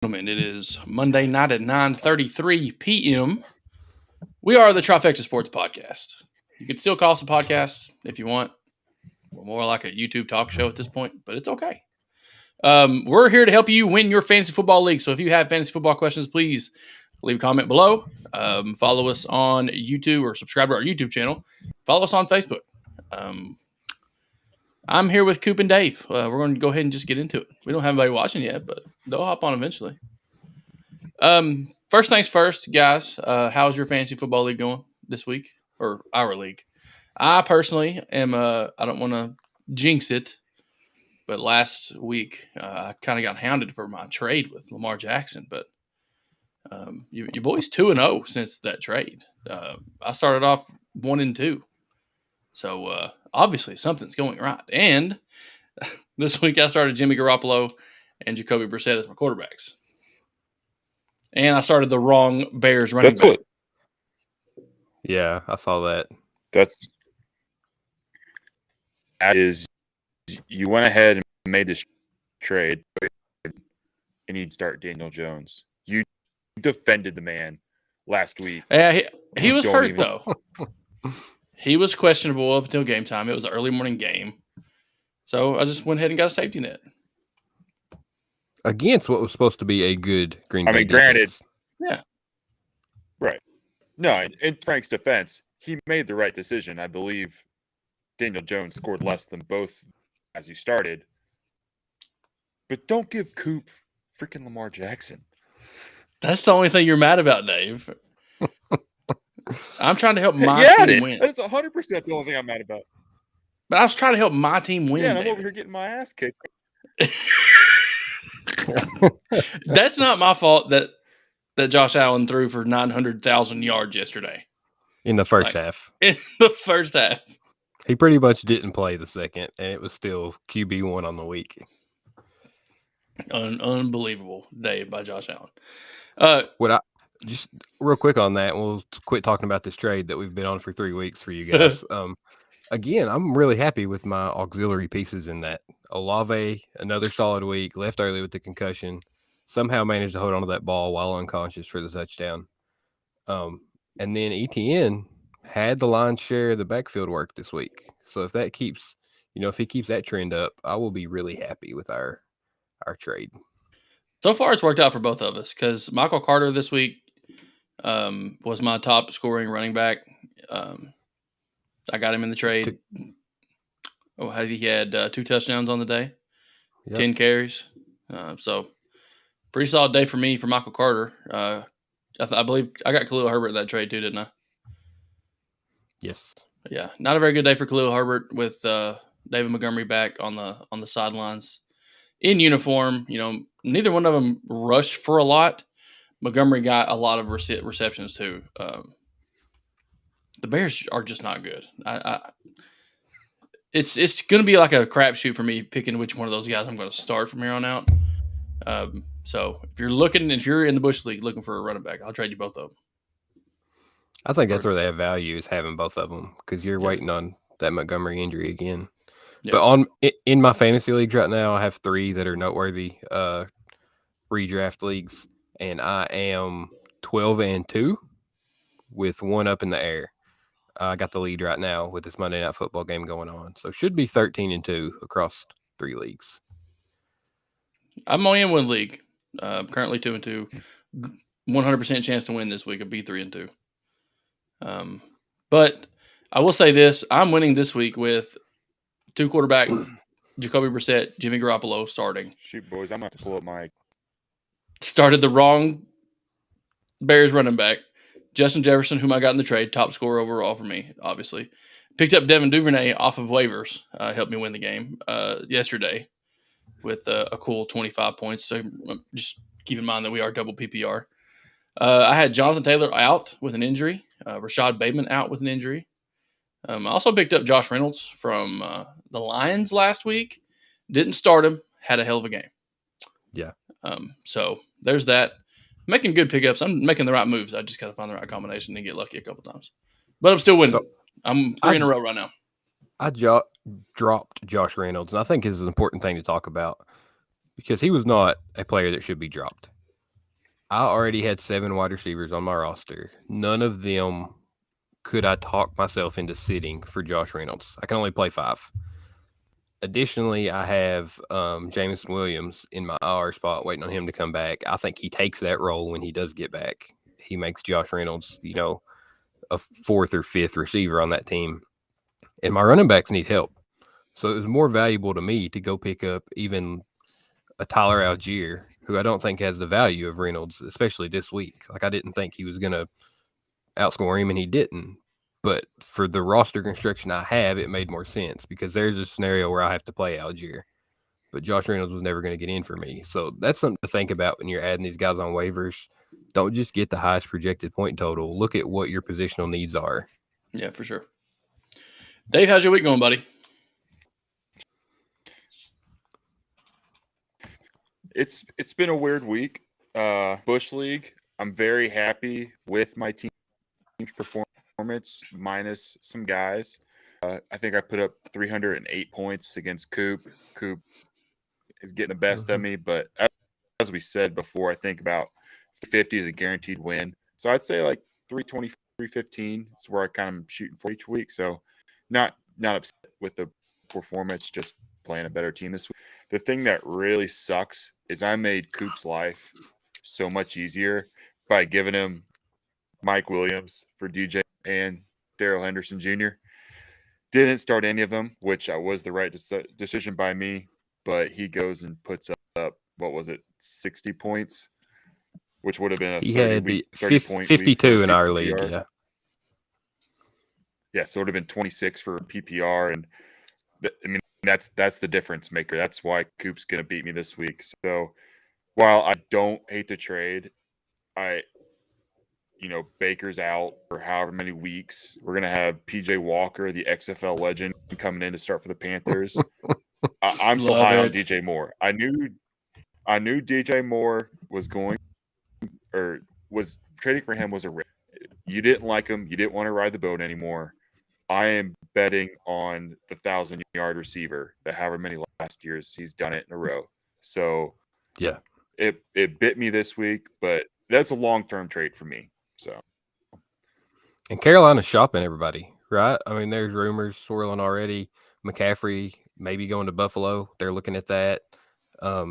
Gentlemen, it is Monday night at 9:33 p.m. We are the Trifecta Sports Podcast. You can still call us a podcast if you want. We're more like a YouTube talk show at this point, but it's okay. We're here to help you win your fantasy football league. So if you have fantasy football questions, please leave a comment below. Follow us on YouTube or subscribe to our YouTube channel. Follow us on Facebook. I'm here with Coop and Dave. We're going to go ahead and just get into it. We don't have anybody watching yet, but they'll hop on eventually. First things first, guys. How's your fantasy football league going this week, or our league? I personally am. I don't want to jinx it, but last week I kind of got hounded for my trade with Lamar Jackson. But you boys 2-0 since that trade. I started off 1-2, so obviously something's going right. And this week I started Jimmy Garoppolo and Jacoby Brissett as my quarterbacks. And I started the wrong Bears running back. Yeah, I saw that. That is, you went ahead and made this trade, and you'd start Daniel Jones. You defended the man last week. Yeah, he was hurt, though. He was questionable up until game time. It was an early morning game. So I just went ahead and got a safety net. Against what was supposed to be a good Green Bay granted. defense. Yeah. Right. No, in Frank's defense, he made the right decision. I believe Daniel Jones scored less than both as he started. But don't give Coop freaking Lamar Jackson. That's the only thing you're mad about, Dave. I'm trying to help my team win. That is 100% the only thing I'm mad about. But I was trying to help my team win. Yeah, and I'm over here getting my ass kicked. That's not my fault that Josh Allen threw for 900,000 yards yesterday. In the first half. In the first half. He pretty much didn't play the second, and it was still QB1 on the week. Unbelievable day by Josh Allen. Just real quick on that, we'll quit talking about this trade that we've been on for 3 weeks for you guys. Again, I'm really happy with my auxiliary pieces in that. Olave, another solid week, left early with the concussion, somehow managed to hold on to that ball while unconscious for the touchdown. And then ETN had the lion's share of the backfield work this week. So if that keeps, if he keeps that trend up, I will be really happy with our trade. So far, it's worked out for both of us because Michael Carter this week was my top scoring running back. I got him in the trade. He had 2 touchdowns on the day, 10 carries. So pretty solid day for me for Michael Carter. I believe I got Khalil Herbert in that trade too, didn't I? Yes. Yeah, not a very good day for Khalil Herbert with David Montgomery back on the sidelines in uniform. Neither one of them rushed for a lot. Montgomery got a lot of receptions too. The Bears are just not good. It's going to be like a crapshoot for me picking which one of those guys I'm going to start from here on out. So if you're in the Bush League looking for a running back, I'll trade you both of them. I think that's where they have value is having both of them because you're waiting on that Montgomery injury again. Yeah. But in my fantasy leagues right now, I have 3 that are noteworthy redraft leagues, and I am 12-2 with 1 up in the air. I got the lead right now with this Monday Night Football game going on. So should be 13-2 across 3 leagues. I'm only in 1 league. Currently 2-2. 100% chance to win this week. I'll be 3-2. But I will say this. I'm winning this week with 2 quarterback, Jacoby Brissett, Jimmy Garoppolo starting. Shoot, boys, I'm going to have to pull up my... Started the wrong Bears running back. Justin Jefferson, whom I got in the trade, top scorer overall for me, obviously. Picked up Devin Duvernay off of waivers, helped me win the game yesterday with a cool 25 points. So just keep in mind that we are double PPR. I had Jonathan Taylor out with an injury, Rashad Bateman out with an injury. I also picked up Josh Reynolds from the Lions last week. Didn't start him, had a hell of a game. Yeah. So there's that. Making good pickups. I'm making the right moves. I just got to find the right combination and get lucky a couple times. But I'm still winning. So I'm 3 in a row right now. I dropped Josh Reynolds, and I think this is an important thing to talk about because he was not a player that should be dropped. I already had 7 wide receivers on my roster. None of them could I talk myself into sitting for Josh Reynolds. I can only play 5. Additionally, I have Jameson Williams in my IR spot waiting on him to come back. I think he takes that role when he does get back. He makes Josh Reynolds, a 4th or 5th receiver on that team. And my running backs need help. So it was more valuable to me to go pick up even a Tyler Algier, who I don't think has the value of Reynolds, especially this week. Like, I didn't think he was going to outscore him, and he didn't. But for the roster construction I have, it made more sense because there's a scenario where I have to play Algier. But Josh Reynolds was never going to get in for me. So that's something to think about when you're adding these guys on waivers. Don't just get the highest projected point total. Look at what your positional needs are. Yeah, for sure. Dave, how's your week going, buddy? It's been a weird week. Bush League, I'm very happy with my team's performance minus some guys. I think I put up 308 points against Coop. Coop is getting the best of me, but as we said before, I think about 50 is a guaranteed win. So I'd say like 320, 315 is where I kind of am shooting for each week. So not upset with the performance, just playing a better team this week. The thing that really sucks is I made Coop's life so much easier by giving him Mike Williams for DJ and Darrell Henderson Jr. Didn't start any of them, which was the right decision by me, but he goes and puts up, what was it, 60 points, which would have been a 30-point 52 in our league, yeah. Yeah, so it would have been 26 for PPR, and that's the difference maker. That's why Coop's going to beat me this week. So while I don't hate the trade, Baker's out for however many weeks. We're going to have PJ Walker, the XFL legend, coming in to start for the Panthers. I'm so high on DJ Moore. I knew DJ Moore was trading for him was a risk. You didn't like him. You didn't want to ride the boat anymore. I am betting on the 1,000-yard receiver that however many last years he's done it in a row. So yeah, it bit me this week, but that's a long-term trade for me. So, and Carolina's shopping everybody, right? I mean, there's rumors swirling already. McCaffrey maybe going to Buffalo. They're looking at that. I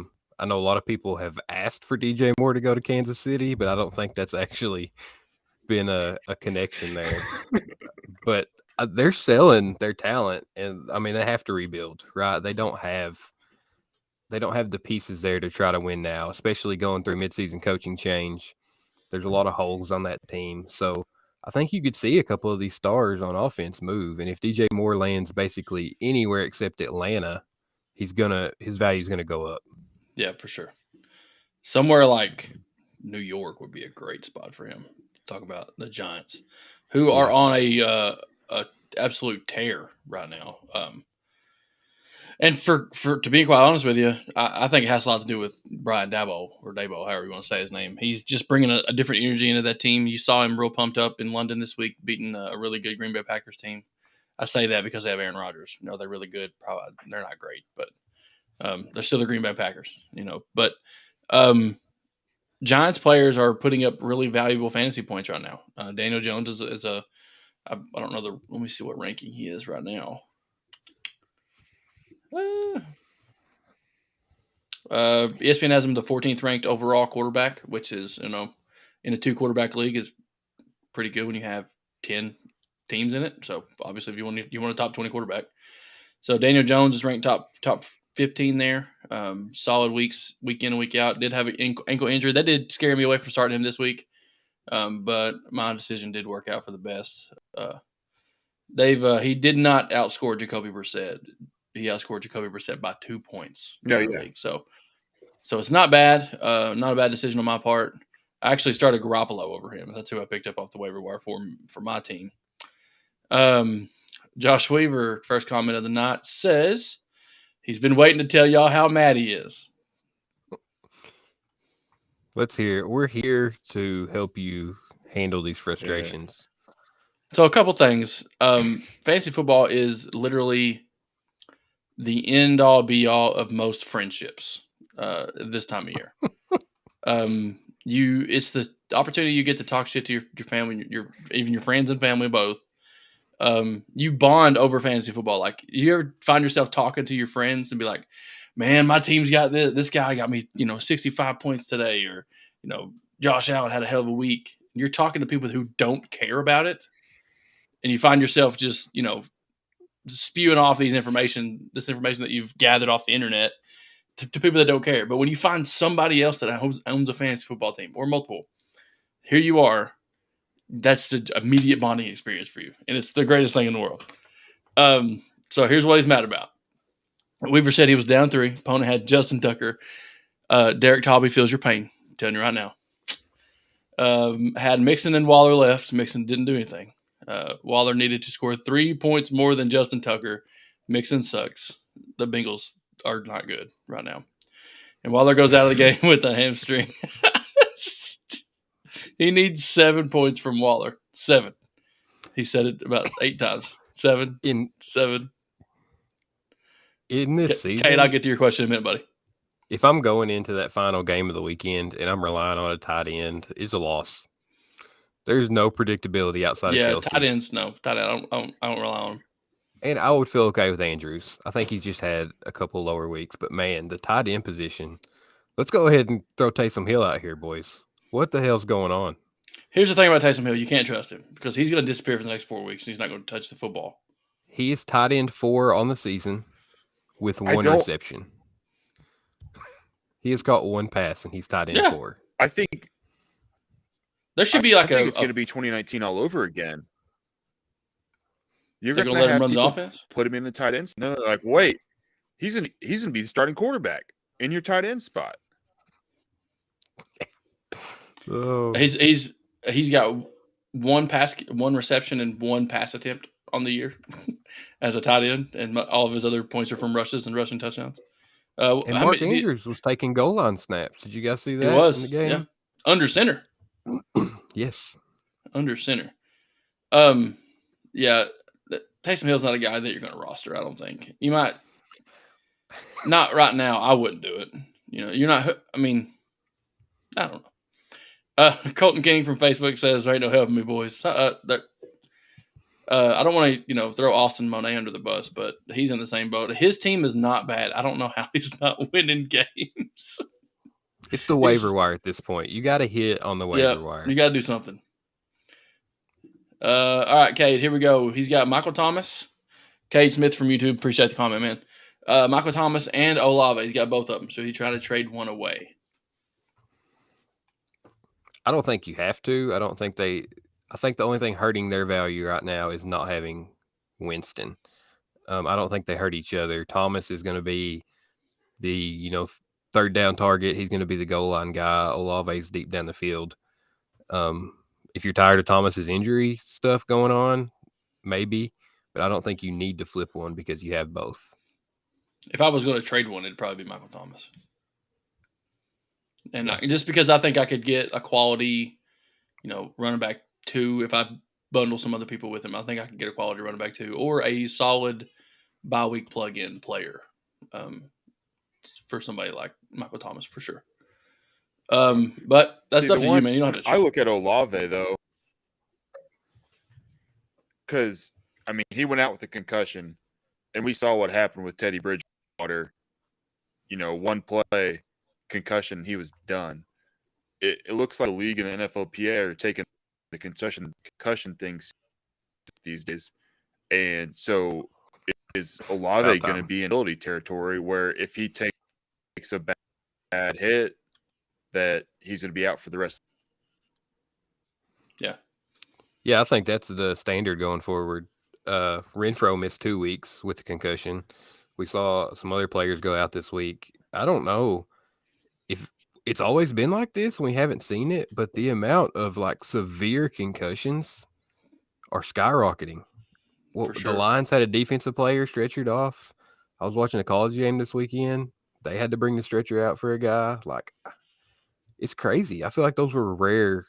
know a lot of people have asked for DJ Moore to go to Kansas City, but I don't think that's actually been a connection there. But they're selling their talent, and I mean, they have to rebuild, right? They don't have the pieces there to try to win now, especially going through midseason coaching change. There's a lot of holes on that team. So I think you could see a couple of these stars on offense move. And if DJ Moore lands basically anywhere except Atlanta, his value is gonna go up. Yeah, for sure. Somewhere like New York would be a great spot for him. Talk about the Giants, who are on a absolute tear right now. And for to be quite honest with you, I think it has a lot to do with Brian Dabo, however you want to say his name. He's just bringing a different energy into that team. You saw him real pumped up in London this week, beating a really good Green Bay Packers team. I say that because they have Aaron Rodgers. They're really good. Probably they're not great, but they're still the Green Bay Packers. But Giants players are putting up really valuable fantasy points right now. Daniel Jones is a I don't know let me see what ranking he is right now. ESPN has him the 14th ranked overall quarterback, which is, in a 2-quarterback league is pretty good when you have 10 teams in it. So obviously if you want a top 20 quarterback. So Daniel Jones is ranked top 15 there. Solid weeks, week in and week out. Did have an ankle injury. That did scare me away from starting him this week. But my decision did work out for the best. He did not outscore Jacoby Brissett. He outscored Jacoby Brissett by 2 points. League. So it's not bad. Not a bad decision on my part. I actually started Garoppolo over him. That's who I picked up off the waiver wire for my team. Josh Weaver, first comment of the night, says he's been waiting to tell y'all how mad he is. Let's hear it. We're here to help you handle these frustrations. Yeah. So a couple things. Fantasy football is literally the end-all, be-all of most friendships this time of year. it's the opportunity you get to talk shit to your family, even your friends and family both. You bond over fantasy football. Like, you ever find yourself talking to your friends and be like, man, my team's got this guy got me, 65 points today, or, Josh Allen had a hell of a week. You're talking to people who don't care about it. And you find yourself just, spewing off this information that you've gathered off the internet to people that don't care. But when you find somebody else that owns a fantasy football team or multiple, here you are. That's the immediate bonding experience for you. And it's the greatest thing in the world. So here's what he's mad about. Weaver said he was down 3. Opponent had Justin Tucker. Derek Tobby feels your pain. I'm telling you right now. Had Mixon and Waller left. Mixon didn't do anything. Waller needed to score 3 points more than Justin Tucker. Mixon sucks. The Bengals are not good right now. And Waller goes out of the game with a hamstring. He needs 7 points from Waller. 7. He said it about 8 times. 7. 7. In this season, Kate, I'll get to your question in a minute, buddy. If I'm going into that final game of the weekend and I'm relying on a tight end, it's a loss. There's no predictability outside of Kelsey. Tight ends, no. Tight end, I don't rely on him. And I would feel okay with Andrews. I think he's just had a couple lower weeks. But, man, the tight end position, let's go ahead and throw Taysom Hill out here, boys. What the hell's going on? Here's the thing about Taysom Hill. You can't trust him because he's going to disappear for the next 4 weeks and he's not going to touch the football. He is tight end 4 on the season with 1 reception. He has caught 1 pass, and he's tight end 4. I think there should be like it's going to be 2019 all over again. You're going to let him run the offense? Put him in the tight ends? No, they're like, wait, he's going to be the starting quarterback in your tight end spot. Oh. He's got 1 reception and 1 pass attempt on the year as a tight end, and all of his other points are from rushes and rushing touchdowns. And Mark Andrews was taking goal line snaps. Did you guys see that? He was in the game? Yeah, under center. Yes, under center. Yeah, Taysom Hill's not a guy that you're going to roster. I don't think you might. Not right now. I wouldn't do it. You're not. I mean, I don't know. Colton King from Facebook says, "There ain't no helping me, boys." I don't want to, throw Austin Monet under the bus, but he's in the same boat. His team is not bad. I don't know how he's not winning games. It's the waiver wire at this point. You got to hit on the waiver wire. You got to do something. All right, Cade, here we go. He's got Michael Thomas. Cade Smith from YouTube. Appreciate the comment, man. Michael Thomas and Olave. He's got both of them. So he tried to trade one away. I don't think you have to. I think the only thing hurting their value right now is not having Winston. I don't think they hurt each other. Thomas is going to be the, third down target. He's going to be the goal line guy. Olave's deep down the field. If you're tired of Thomas's injury stuff going on, maybe, but I don't think you need to flip one because you have both. If I was going to trade one, it'd probably be Michael Thomas. And just because I think I could get a quality, running back 2 if I bundle some other people with him. I think I could get a quality running back 2 or a solid bye-week plug-in player for somebody like Michael Thomas for sure. But that's up to you, man. You don't have to. I look at Olave though, because he went out with a concussion, and we saw what happened with Teddy Bridgewater. 1 play concussion, he was done. It looks like the league and the NFLPA are taking the concussion things these days, and so is Olave going to be in ability territory where if he takes a bad hit, that he's going to be out for the rest? Yeah, I think that's the standard going forward. Renfro missed 2 weeks with the concussion. We saw some other players go out this week. I don't know if it's always been like this. We haven't seen it, but the amount of severe concussions are skyrocketing. Well, sure. The Lions had a defensive player stretchered off. I was watching a college game this weekend. They had to bring the stretcher out for a guy. It's crazy. I feel like those were rare.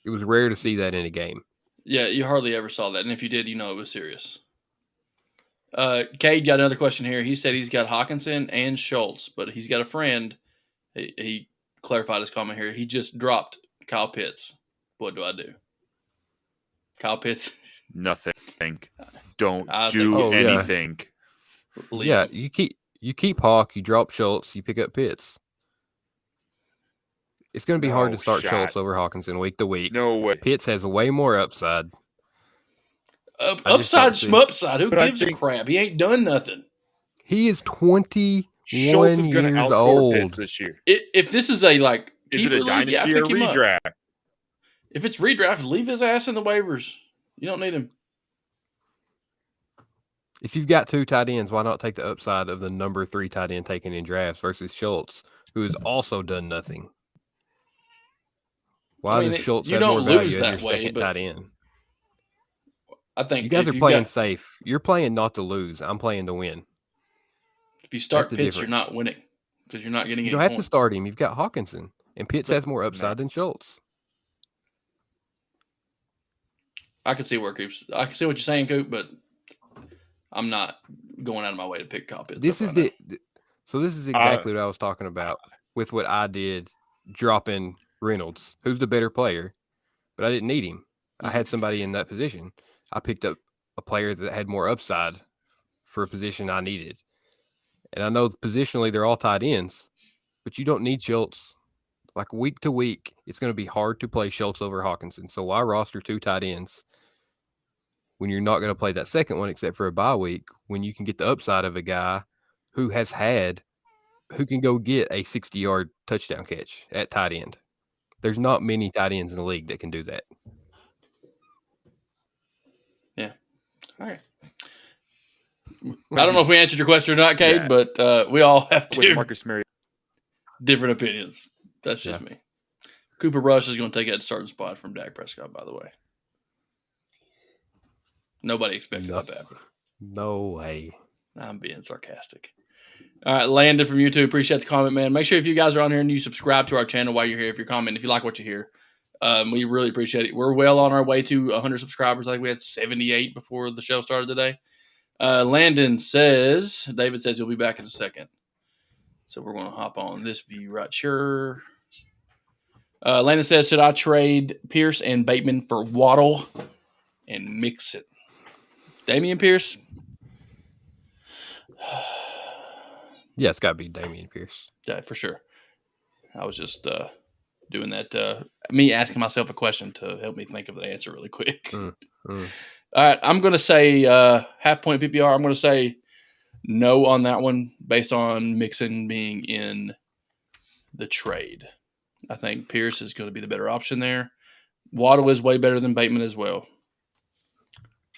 It was rare to see that in a game. Yeah, you hardly ever saw that. And if you did, it was serious. Cade got another question here. He said he's got Hawkinson and Schultz, but he's got a friend. He clarify this comment here. He just dropped Kyle Pitts. What do I do? Kyle Pitts. Nothing. Don't I do think- anything. Leave Yeah, him. you keep Hawk, you drop Schultz, you pick up Pitts. It's going to be hard No to start shot. Schultz over Hawkinson week to week. No way. Pitts has way more upside. I just Upside, don't see- schmupside. Who But I gives a think- crap? He ain't done nothing. He is 21 Schultz is going to years outscore Pitts old. this year. If this is a like Is it keeper a league, dynasty yeah, or pick him up. redraft? If it's redraft, leave his ass in the waivers. You don't need him. If you've got 2 tight ends, why not take the upside of the number 3 tight end taken in drafts versus Schultz, who has also done nothing? Why I mean, does Schultz you have don't more value lose as that your way, second but tight end? I think You guys if are you've playing got- safe. You're playing not to lose. I'm playing to win. If you start the Pitts, you're difference. not winning because you're not getting You any don't have to points. start him. You've got Hawkinson, and Pitts But- has more upside than Schultz. I can see what you're saying, Coop, but I'm not going out of my way to pick Kyle Pitts. This up is right the so this is exactly what I was talking about with what I did dropping Reynolds, who's the better player, but I didn't need him. I had somebody in that position. I picked up a player that had more upside for a position I needed. And I know positionally they're all tight ends, but you don't need Schultz. Like week to week, it's going to be hard to play Schultz over Hawkinson. So why roster 2 tight ends when you're not going to play that second one except for a bye week, when you can get the upside of a guy who can go get a 60-yard touchdown catch at tight end? There's not many tight ends in the league that can do that. All right. I don't know if we answered your question or not, Cade, Yeah. but we all have With 2 Marcus Mariota. different opinions. That's just me. Cooper Rush is going to take that starting spot from Dak Prescott, by the way. Nobody expected that to happen. No way. I'm being sarcastic. All right, Landon from YouTube. Appreciate the comment, man. Make sure if you guys are on here and you subscribe to our channel while you're here, if you're commenting, if you like what you hear, we really appreciate it. We're well on our way to 100 subscribers. I think we had 78 before the show started today. Landon says, David says he'll be back in a second. So we're going to hop on this view right here. Landon says, should I trade Pierce and Bateman for Waddle and mix it? Damian Pierce? Yeah, it's got to be Dameon Pierce. Yeah, for sure. I was just doing that. Me asking myself a question to help me think of the answer really quick. All right, I'm going to say half point PPR. I'm going to say no on that one based on Mixon being in the trade. I think Pierce is going to be the better option there. Waddle is way better than Bateman as well.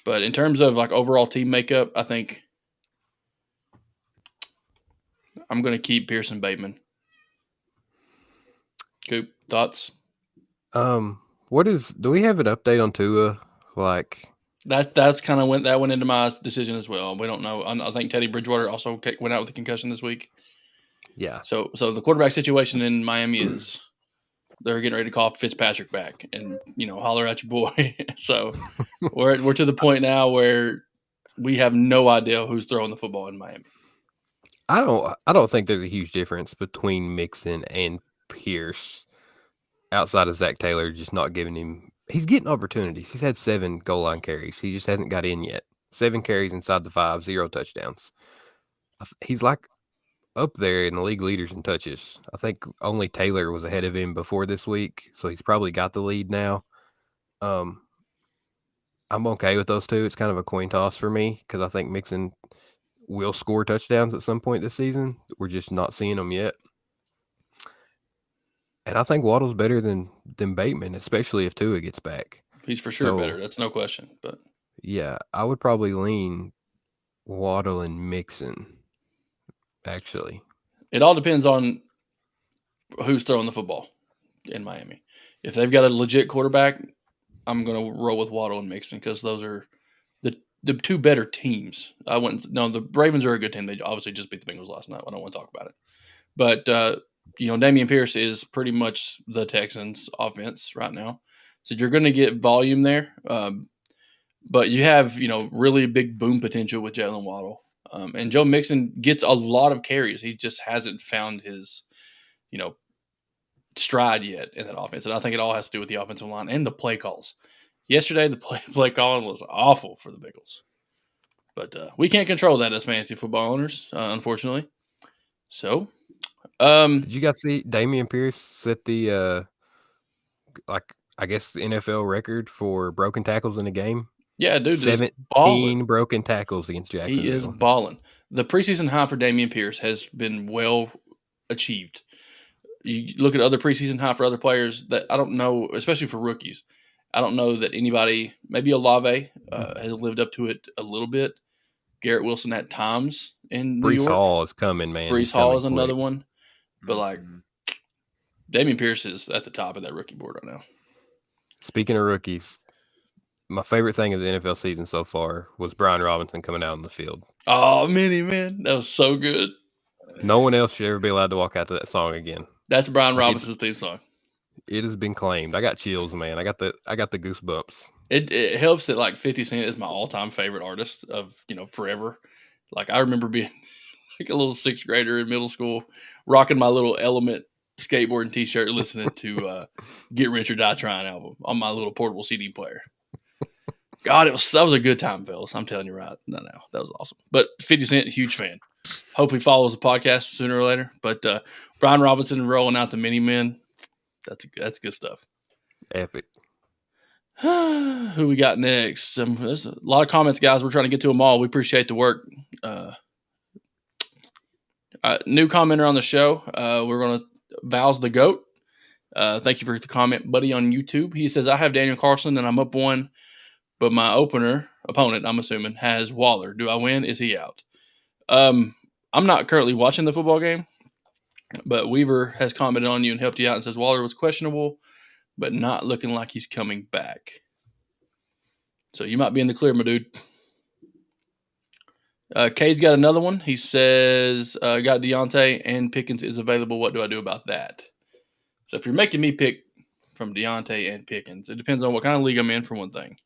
But in terms of like overall team makeup, I think I'm going to keep Pierce and Bateman. Coop, thoughts? Do we have an update on Tua? Like That's kind of went into my decision as well. We don't know. I think Teddy Bridgewater also went out with a concussion this week. Yeah. So the quarterback situation in Miami is they're getting ready to call Fitzpatrick back and holler at your boy. So we're to the point now where we have no idea who's throwing the football in Miami. I don't think there's a huge difference between Mixon and Pierce outside of Zach Taylor just not giving him. He's getting opportunities. He's had 7 goal line carries. He just hasn't got in yet. 7 carries inside the 5, 0 touchdowns. He's like up there in the league leaders in touches. I think only Taylor was ahead of him before this week, so he's probably got the lead now. I'm okay with those 2. It's kind of a coin toss for me because I think Mixon will score touchdowns at some point this season. We're just not seeing them yet. And I think Waddle's better than Bateman, especially if Tua gets back. He's for sure better. That's no question. But yeah, I would probably lean Waddle and Mixon, actually. It all depends on who's throwing the football in Miami. If they've got a legit quarterback, I'm going to roll with Waddle and Mixon because those are the 2 better teams. The Ravens are a good team. They obviously just beat the Bengals last night. I don't want to talk about it. But, Dameon Pierce is pretty much the Texans' offense right now. So you're going to get volume there. But you have, really big boom potential with Jalen Waddle. And Joe Mixon gets a lot of carries. He just hasn't found his, stride yet in that offense. And I think it all has to do with the offensive line and the play calls. Yesterday, the play calling was awful for the Bengals. But we can't control that as fantasy football owners, unfortunately. So, Did you guys see Dameon Pierce set the I guess the NFL record for broken tackles in a game? yeah, dude, 17 broken tackles against Jacksonville. He is balling. The preseason high for Dameon Pierce has been well achieved. You look at other preseason high for other players that I don't know, especially for rookies. I don't know that anybody, maybe Olave has lived up to it a little bit. Garrett Wilson at times in New York. Brees Hall is coming, man. Brees Hall is another one. But Mm-hmm. Dameon Pierce is at the top of that rookie board right now. Speaking of rookies, my favorite thing of the NFL season so far was Brian Robinson coming out on the field. Oh, Minnie, man. That was so good. No one else should ever be allowed to walk out to that song again. That's Brian Robinson's theme song. It has been claimed. I got chills, man. I got the goosebumps. It helps that like 50 Cent is my all-time favorite artist of, forever. Like I remember being like a little sixth grader in middle school, rocking my little Element skateboarding t-shirt, listening to Get Rich or Die Trying album on my little portable CD player. God, that was a good time, fellas. I'm telling you right now. That was awesome. But 50 Cent, huge fan. Hope he follows the podcast sooner or later. But Brian Robinson rolling out the Mini Men. That's good stuff. Epic. Who we got next? There's a lot of comments, guys. We're trying to get to them all. We appreciate the work. New commenter on the show. We're going to Val's the GOAT. Thank you for the comment, buddy, on YouTube. He says, I have Daniel Carlson and I'm up one, but my opponent, I'm assuming, has Waller. Do I win? Is he out? I'm not currently watching the football game, but Weaver has commented on you and helped you out and says Waller was questionable, but not looking like he's coming back. So you might be in the clear, my dude. Cade's got another one. He says, got Deontay and Pickens is available. What do I do about that? So if you're making me pick from Deontay and Pickens, it depends on what kind of league I'm in, for one thing.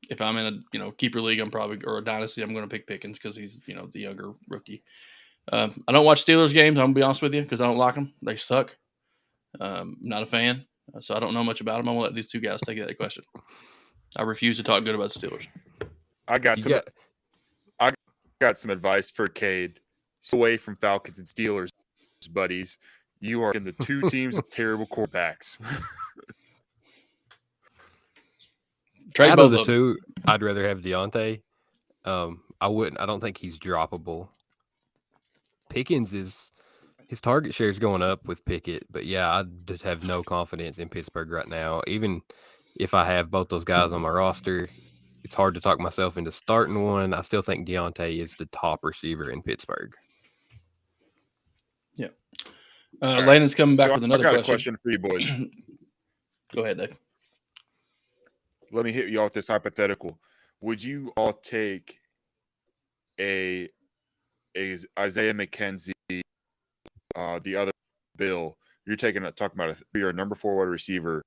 If I'm in a keeper league, or a dynasty, I'm going to pick Pickens because he's the younger rookie. I don't watch Steelers games. I'm going to be honest with you because I don't like them. They suck. Not a fan, so I don't know much about them. I'm going to let these two guys take that question. I refuse to talk good about the Steelers. I got some advice for Cade. Stay away from Falcons and Steelers, buddies. You are in the two teams of terrible quarterbacks. Out of the two, I'd rather have Deontay. I don't think he's droppable. Pickens his target share is going up with Pickett, but yeah, I just have no confidence in Pittsburgh right now. Even if I have both those guys on my roster, it's hard to talk myself into starting one. I still think Deontay is the top receiver in Pittsburgh. Yeah. Landon's coming back with another question. I got a question for you boys. Go ahead, Dave. Let me hit you all with this hypothetical. Would you all take a Isaiah McKenzie, the other Bill? You're talking about you're a number 4 wide receiver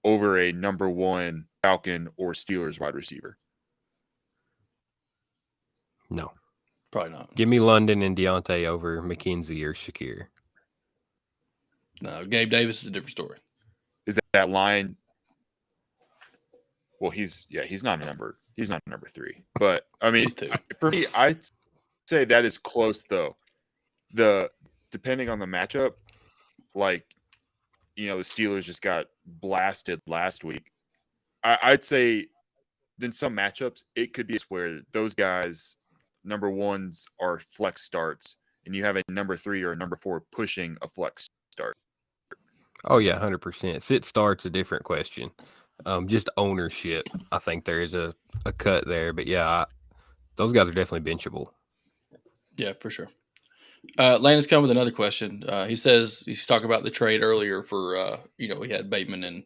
over a number 1 Falcon or Steelers wide receiver? No, probably not. Give me London and Deontay over McKenzie or Shakir. No, Gabe Davis is a different story. Is that line? Well, he's not a number 3, but I mean, for me, I say that is close though. Depending on the matchup, like the Steelers just got blasted last week. I'd say in some matchups it could be where those guys number 1s are flex starts, and you have a number 3 or a number 4 pushing a flex start. Oh yeah, 100%. Sit start's a different question. Just ownership, I think there is a cut there, but yeah, those guys are definitely benchable. Yeah, for sure. Landon's come with another question. He says he's talking about the trade earlier for we had Bateman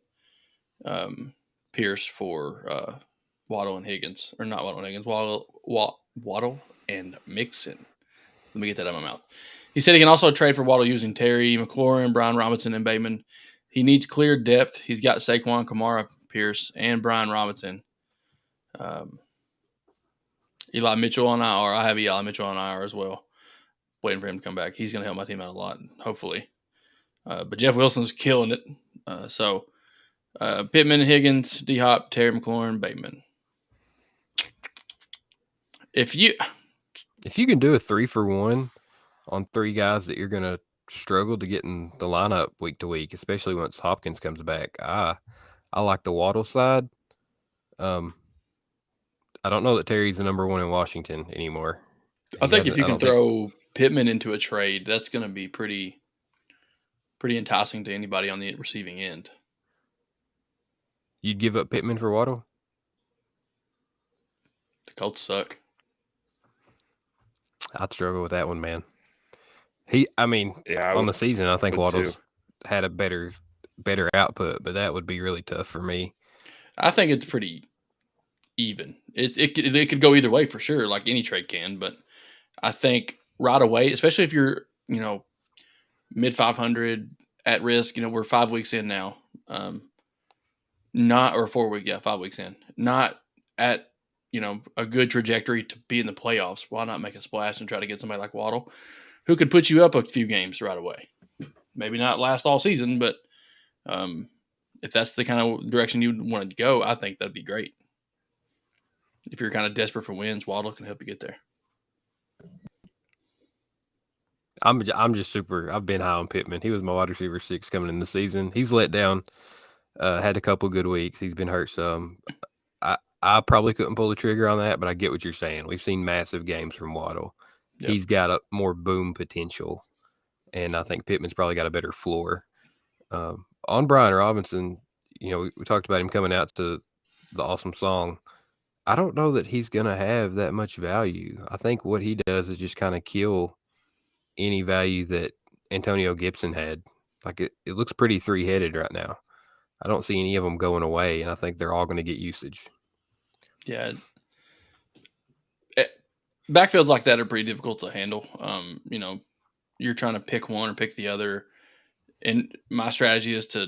and Pierce for Waddle and Higgins, or not Waddle and Higgins, Waddle and Mixon. Let me get that out of my mouth. He said he can also trade for Waddle using Terry McLaurin, Brian Robinson, and Bateman. He needs clear depth. He's got Saquon, Kamara, Pierce, and Brian Robinson. Eli Mitchell on IR. I have Eli Mitchell on IR as well. waiting for him to come back. He's going to help my team out a lot, hopefully. But Jeff Wilson's killing it. So Pittman, Higgins, D-Hop, Terry McLaurin, Bateman. If you can do a 3-for-1 on 3 guys that you're going to struggle to get in the lineup week to week, especially once Hopkins comes back, I like the Waddle side. I don't know that Terry's the number 1 in Washington anymore. I think if you can throw Pittman into a trade, that's going to be pretty enticing to anybody on the receiving end. You'd give up Pittman for Waddle? The Colts suck. I'd struggle with that one, man. On the season, I think Waddle's had a better output, but that would be really tough for me. I think it's pretty even. It could go either way for sure, like any trade can. But I think right away, especially if you're mid 500 at risk, we're 5 weeks in now, 5 weeks in, not at a good trajectory to be in the playoffs. Why not make a splash and try to get somebody like Waddle, who could put you up a few games right away? Maybe not last all season, but if that's the kind of direction you wanted to go, I think that'd be great. If you're kind of desperate for wins, Waddle can help you get there. I'm just super. I've been high on Pittman. He was my wide receiver 6 coming in the season. He's let down. Had a couple good weeks. He's been hurt some. I probably couldn't pull the trigger on that, but I get what you're saying. We've seen massive games from Waddle. Yep. He's got a more boom potential, and I think Pittman's probably got a better floor. On Brian Robinson, we talked about him coming out to the awesome song. I don't know that he's going to have that much value. I think what he does is just kind of kill any value that Antonio Gibson had. Like it looks pretty 3-headed right now. I don't see any of them going away, and I think they're all going to get usage. Yeah. Backfields like that are pretty difficult to handle. You're trying to pick one or pick the other. And my strategy is to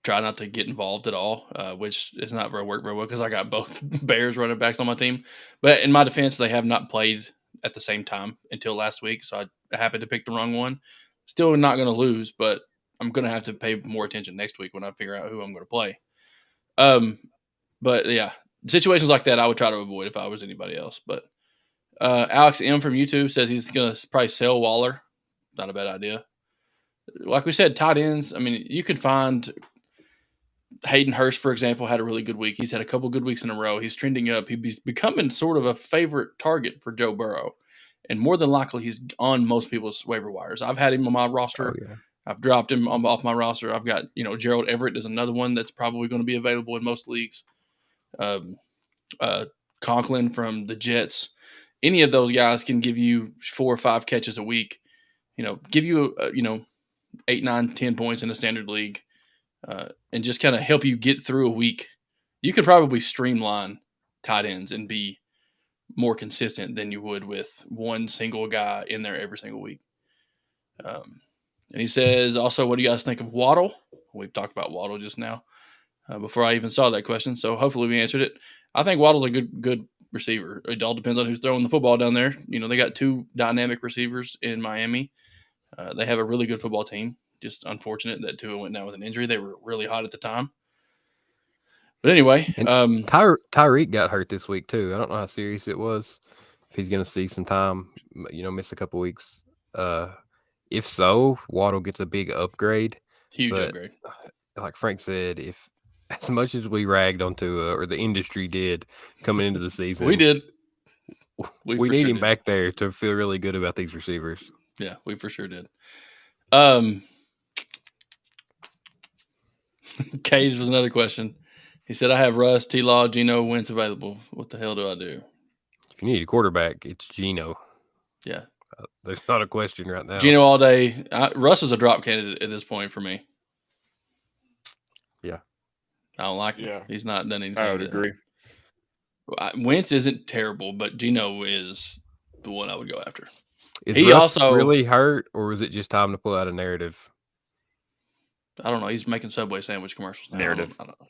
try not to get involved at all, which is not work very well because I got both Bears running backs on my team. But in my defense, they have not played at the same time until last week, so I happened to pick the wrong one. Still not going to lose, but I'm going to have to pay more attention next week when I figure out who I'm going to play. But yeah, situations like that I would try to avoid if I was anybody else. But Alex M from YouTube says he's going to probably sell Waller. Not a bad idea. Like we said, tight ends, you can find Hayden Hurst, for example, had a really good week. He's had a couple good weeks in a row. He's trending up. He's becoming sort of a favorite target for Joe Burrow. And more than likely, he's on most people's waiver wires. I've had him on my roster. Oh, yeah. I've dropped him off my roster. I've got, Gerald Everett is another one that's probably going to be available in most leagues. Conklin from the Jets. Any of those guys can give you 4 or 5 catches a week. Give you, 8, 9, 10 points in a standard league. And just kind of help you get through a week. You could probably streamline tight ends and be more consistent than you would with one single guy in there every single week. And he says, also, what do you guys think of Waddle? We've talked about Waddle just now before I even saw that question, so hopefully we answered it. I think Waddle's a good receiver. It all depends on who's throwing the football down there. They got 2 dynamic receivers in Miami. They have a really good football team. Just unfortunate that Tua went down with an injury. They were really hot at the time. But anyway. Tyreek got hurt this week, too. I don't know how serious it was. If he's going to see some time, miss a couple weeks. If so, Waddle gets a big upgrade. Huge upgrade. Like Frank said, if as much as we ragged on Tua, or the industry did coming into the season. We did. We need him back there to feel really good about these receivers. Yeah, we for sure did. Cage was another question. He said, I have Russ, T-Law, Geno, Wentz available. What the hell do I do? If you need a quarterback, it's Geno. Yeah. There's not a question right now. Geno all day. Russ is a drop candidate at this point for me. Yeah. I don't like him. Yeah. He's not done anything. I would agree. Wentz isn't terrible, but Geno is the one I would go after. Is he Russ also really hurt, or was it just time to pull out a narrative? I don't know. He's making Subway sandwich commercials now. Narrative. I don't know.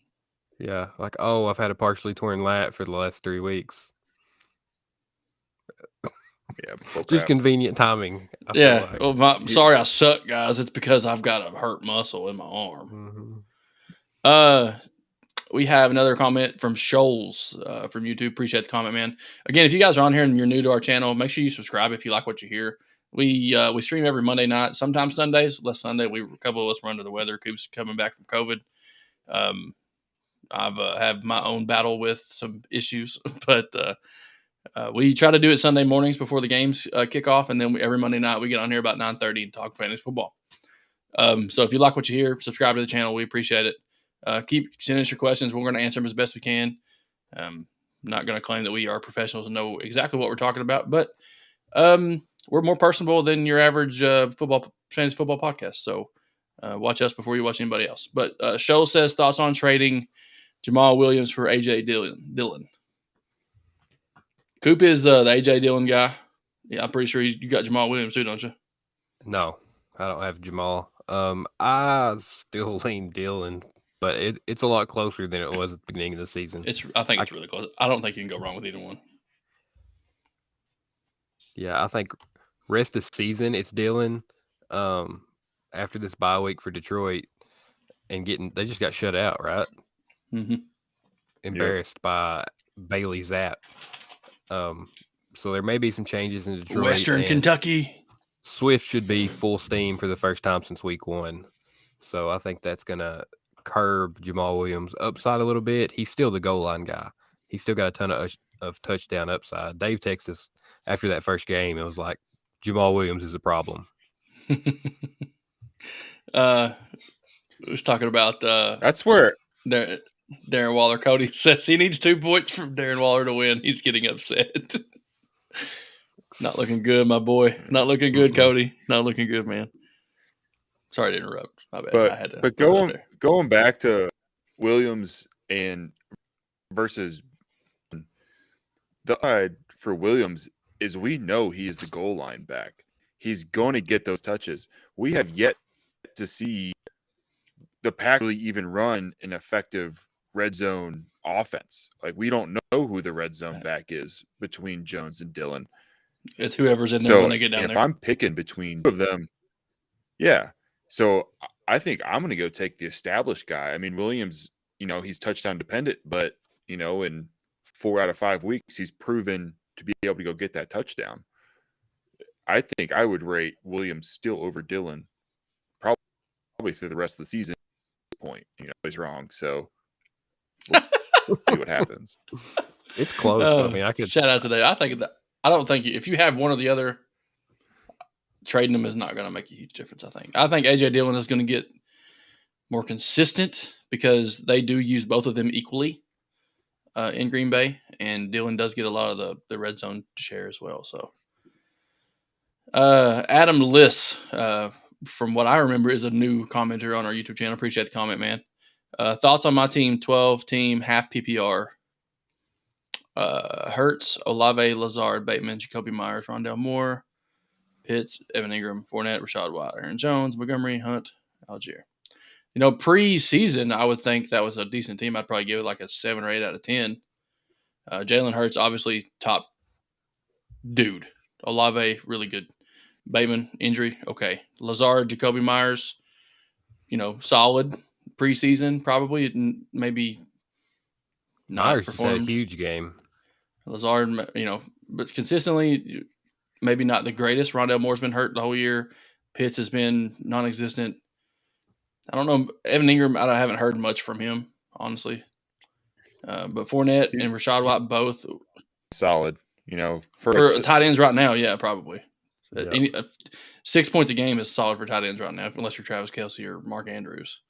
Yeah, like, I've had a partially torn lat for the last 3 weeks. Yeah, before Just practice. convenient timing. I feel Yeah. like. Well, sorry I suck, guys. It's because I've got a hurt muscle in my arm. Mhm. We have another comment from Shoals from YouTube. Appreciate the comment, man. Again, if you guys are on here and you're new to our channel, make sure you subscribe if you like what you hear. We stream every Monday night, sometimes Sundays. Last Sunday, a couple of us were under the weather. Coop's coming back from COVID. I've have my own battle with some issues, but we try to do it Sunday mornings before the games kick off, and then every Monday night we get on here about 9:30 and talk fantasy football. So if you like what you hear, subscribe to the channel. We appreciate it. Keep sending us your questions. We're going to answer them as best we can. Not going to claim that we are professionals and know exactly what we're talking about, but we're more personable than your average fantasy football podcast. So watch us before you watch anybody else. But Shoal says thoughts on trading Jamal Williams for AJ Dillon. Coop is the AJ Dillon guy. Yeah, I'm pretty sure you got Jamal Williams too, don't you? No, I don't have Jamal. I still lean Dillon, but it's a lot closer than it was at the beginning of the season. I think it's really close. I don't think you can go wrong with either one. Yeah, I think rest of season it's Dillon. After this bye week for Detroit and they just got shut out, right? Mm-hmm. Embarrassed by Bailey Zapp. So there may be some changes in Detroit. Western Kentucky. Swift should be full steam for the first time since week 1. So I think that's going to curb Jamal Williams' upside a little bit. He's still the goal line guy. He's still got a ton of touchdown upside. Dave texted us after that first game. It was like, Jamal Williams is a problem. Was talking about that's where Darren Waller. Cody says he needs 2 points from Darren Waller to win. He's getting upset. Not looking good, my boy. Not looking good, Cody. Not looking good, man. Sorry to interrupt. My bad. But going back to Williams and versus the side for Williams is we know he is the goal line back. He's going to get those touches. We have yet to see the Pack really even run an effective red zone offense. Like, we don't know who the red zone back is between Jones and Dillon. It's whoever's in there when they get down there. If I'm picking between two of them, yeah. So I think I'm going to go take the established guy. I mean, Williams, he's touchdown dependent, but, in 4 out of 5 weeks, he's proven to be able to go get that touchdown. I think I would rate Williams still over Dillon probably through the rest of the season. Point, he's wrong. So we'll see what happens. It's close. I mean, I could shout out today. I don't think if you have one or the other, trading them is not going to make a huge difference. I think AJ Dillon is going to get more consistent because they do use both of them equally in Green Bay, and Dillon does get a lot of the red zone share as well. So Adam Liss, from what I remember, is a new commenter on our YouTube channel. Appreciate the comment, man. Thoughts on my team, 12-team, half PPR. Hurts, Olave, Lazard, Bateman, Jacoby Myers, Rondale Moore, Pitts, Evan Ingram, Fournette, Rashad White, Aaron Jones, Montgomery, Hunt, Algier. Pre-season, I would think that was a decent team. I'd probably give it like a 7 or 8 out of 10. Jalen Hurts, obviously top dude. Olave, really good. Bateman, injury, okay. Lazard, Jacoby Myers, solid preseason, probably, maybe not Myers performed. just had a huge game. Lazard, but consistently, maybe not the greatest. Rondale Moore's been hurt the whole year. Pitts has been non-existent. I don't know. Evan Ingram, I haven't heard much from him, honestly. But Fournette and Rashad White both solid. For tight ends right now, yeah, probably. Yeah. 6 points a game is solid for tight ends right now, unless you're Travis Kelce or Mark Andrews.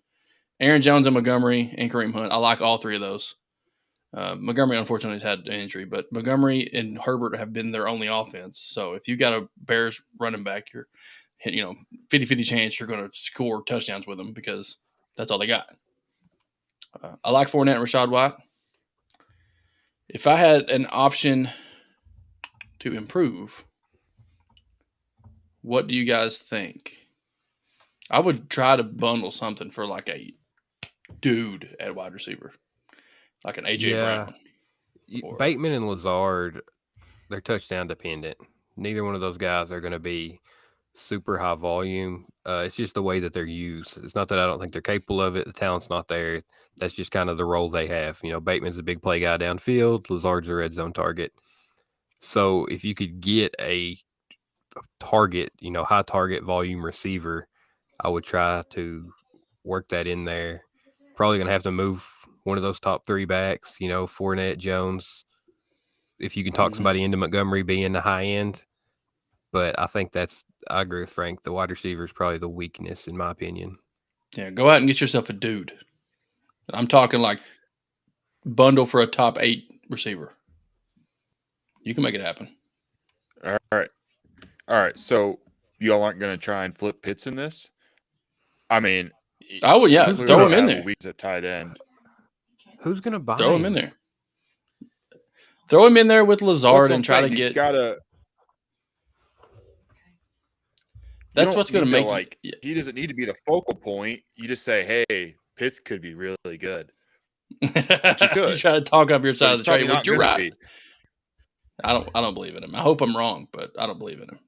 Aaron Jones and Montgomery and Kareem Hunt. I like all 3 of those. Montgomery, unfortunately, has had an injury, but Montgomery and Herbert have been their only offense. So if you got a Bears running back, you're 50-50 chance you're going to score touchdowns with them because that's all they got. I like Fournette and Rashad White. If I had an option to improve, what do you guys think? I would try to bundle something for like a dude at wide receiver, like an A.J. Brown. Bateman and Lazard, they're touchdown dependent. Neither one of those guys are going to be super high volume. It's just the way that they're used. It's not that I don't think they're capable of it. The talent's not there. That's just kind of the role they have. Bateman's a big play guy downfield. Lazard's a red zone target. So if you could get a target, high target volume receiver, I would try to work that in there. Probably going to have to move one of those top 3 backs, Fournette, Jones. If you can talk somebody into Montgomery being the high end. But I think I agree with Frank. The wide receiver is probably the weakness, in my opinion. Yeah, go out and get yourself a dude. I'm talking like bundle for a top 8 receiver. You can make it happen. All right. So y'all aren't going to try and flip Pitts in this? I mean, I would, yeah, throw him in there. Weeks at tight end. Who's going to buy Throw him in there. Throw him in there with Lazard and try to get. That's what's going to make he doesn't need to be the focal point. You just say, "Hey, Pitts could be really good." But you could. You try to talk up your side of the trade, which you're right. I don't believe in him. I hope I'm wrong, but I don't believe in him.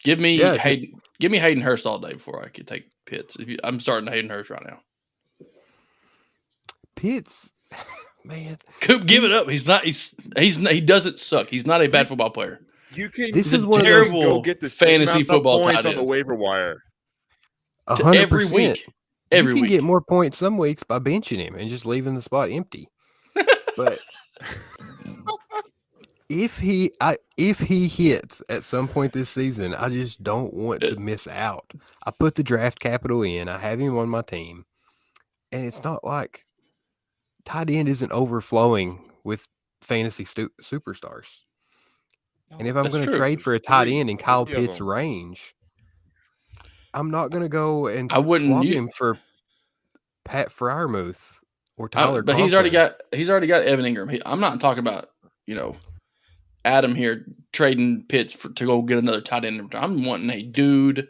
Give me Hayden Hurst all day before I could take Pitts. I'm starting Hayden Hurst right now. Pitts, man, Coop, give it up. He doesn't suck. He's not a bad football player. This is one terrible go get the fantasy football points on the waiver wire. 100%. Every week. You can get more points some weeks by benching him and just leaving the spot empty. But if he hits at some point this season, I just don't want to miss out. I put the draft capital in. I have him on my team, and it's not like tight end isn't overflowing with fantasy superstars. And if I'm going to trade for a tight end in Kyle Pitts' range, I'm not going to go and swap him for Pat Freiermuth or Tyler. But he's already got Evan Ingram. I'm not talking about Adam here trading Pitts to go get another tight end. I'm wanting a dude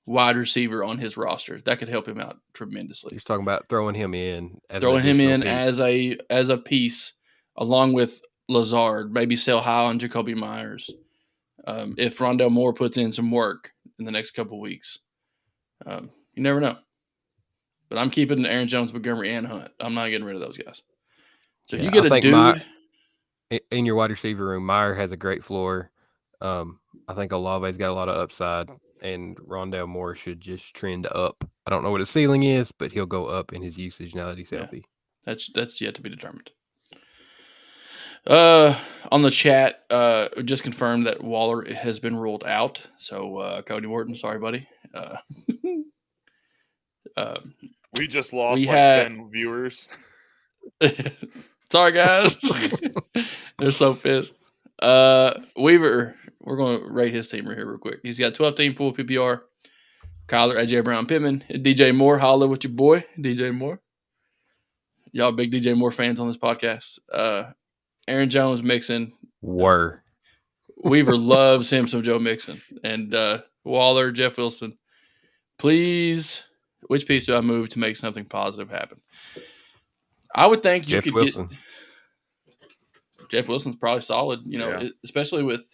wide receiver on his roster that could help him out tremendously. He's talking about throwing him in as a piece along with Lazard, maybe sell high on Jacoby Myers. If Rondale Moore puts in some work in the next couple of weeks, you never know. But I'm keeping Aaron Jones, Montgomery, and Hunt. I'm not getting rid of those guys. So if you get a dude in your wide receiver room, Meyer has a great floor. I think Olave's got a lot of upside, and Rondale Moore should just trend up. I don't know what his ceiling is, but he'll go up in his usage now that he's healthy. That's yet to be determined. On the chat, just confirmed that Waller has been ruled out. So, Cody Wharton, sorry, buddy. We just lost 10 viewers. Sorry, guys. They're so pissed. Weaver, we're going to rate his team right here real quick. He's got 12-team full PPR. Kyler, AJ Brown, Pittman, DJ Moore. Holla with your boy, DJ Moore. Y'all big DJ Moore fans on this podcast. Aaron Jones, Mixon. Weaver loves him some Joe Mixon. And Waller, Jeff Wilson. Please, which piece do I move to make something positive happen? I would think you could get Jeff Wilson's probably solid, especially with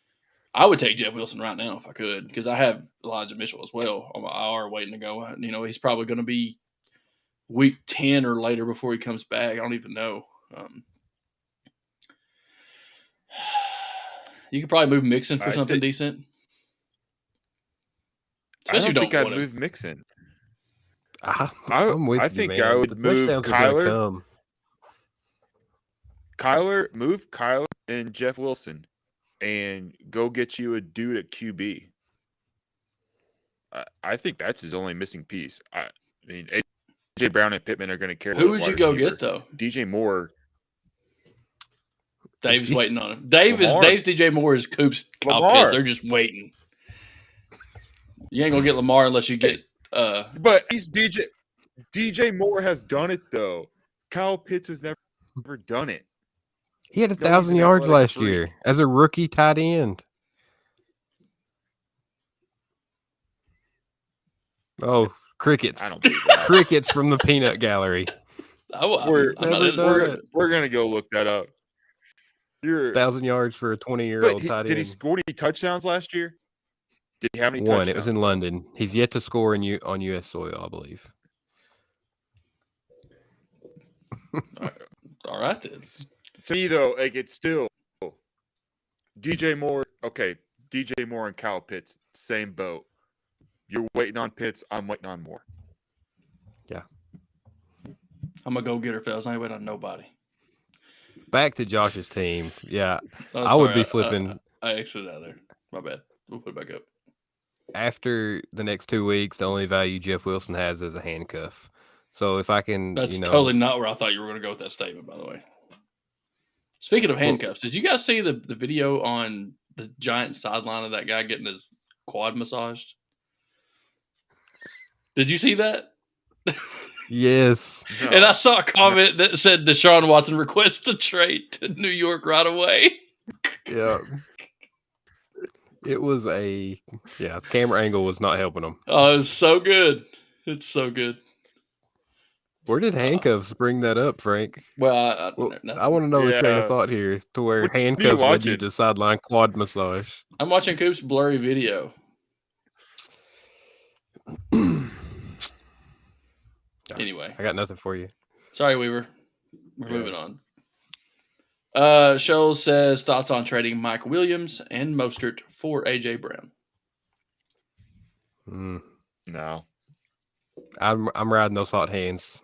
– I would take Jeff Wilson right now if I could because I have Elijah Mitchell as well on my IR waiting to go. He's probably going to be week 10 or later before he comes back. I don't even know. You could probably move Mixon for something decent. Especially I don't think I'd move Mixon. I'm with you, think man. I would move Kyler. Move Kyler and Jeff Wilson and go get you a dude at QB. I think that's his only missing piece. I mean, AJ Brown and Pittman are going to carry. Who would you go get though? DJ Moore. Dave's waiting on him. Dave's DJ Moore is Coop's Pitts. They're just waiting. You ain't gonna get Lamar unless you get. But he's DJ Moore has done it though. Kyle Pitts has never done it. He had 1,000 yards last year as a rookie tight end. Oh, crickets! I don't believe that. Crickets from the peanut gallery. We're gonna go look that up. You're 1,000 yards for a 20-year-old tight end. Did he score any touchdowns last year? Did he have any One. touchdowns? It was in London. He's yet to score on U.S. soil, I believe. All right then. To me, though, like it's still DJ Moore. Okay, DJ Moore and Kyle Pitts, same boat. You're waiting on Pitts. I'm waiting on Moore. Yeah. I'm a go-getter, fellas. I ain't waiting on nobody. Back to Josh's team. Yeah. Oh, I would sorry, be flipping. I exited out of there. My bad. We'll put it back up. After the next 2 weeks, the only value Jeff Wilson has is a handcuff. So if I can, That's totally not where I thought you were going to go with that statement, by the way. Speaking of handcuffs, did you guys see the video on the giant sideline of that guy getting his quad massaged? Did you see that? Yes. No. And I saw a comment that said Deshaun Watson requests a trade to New York right away. Yeah. It was the camera angle was not helping him. Oh, it's so good. It's so good. Where did handcuffs bring that up, Frank? Well, I want to know the train of thought here to where What are you handcuffs led you watching? to sideline quad massage. I'm watching Coop's blurry video. Anyway. I got nothing for you. Sorry, Weaver. We're moving on. Scholes says thoughts on trading Mike Williams and Mostert for A.J. Brown. No. I'm riding those hot hands.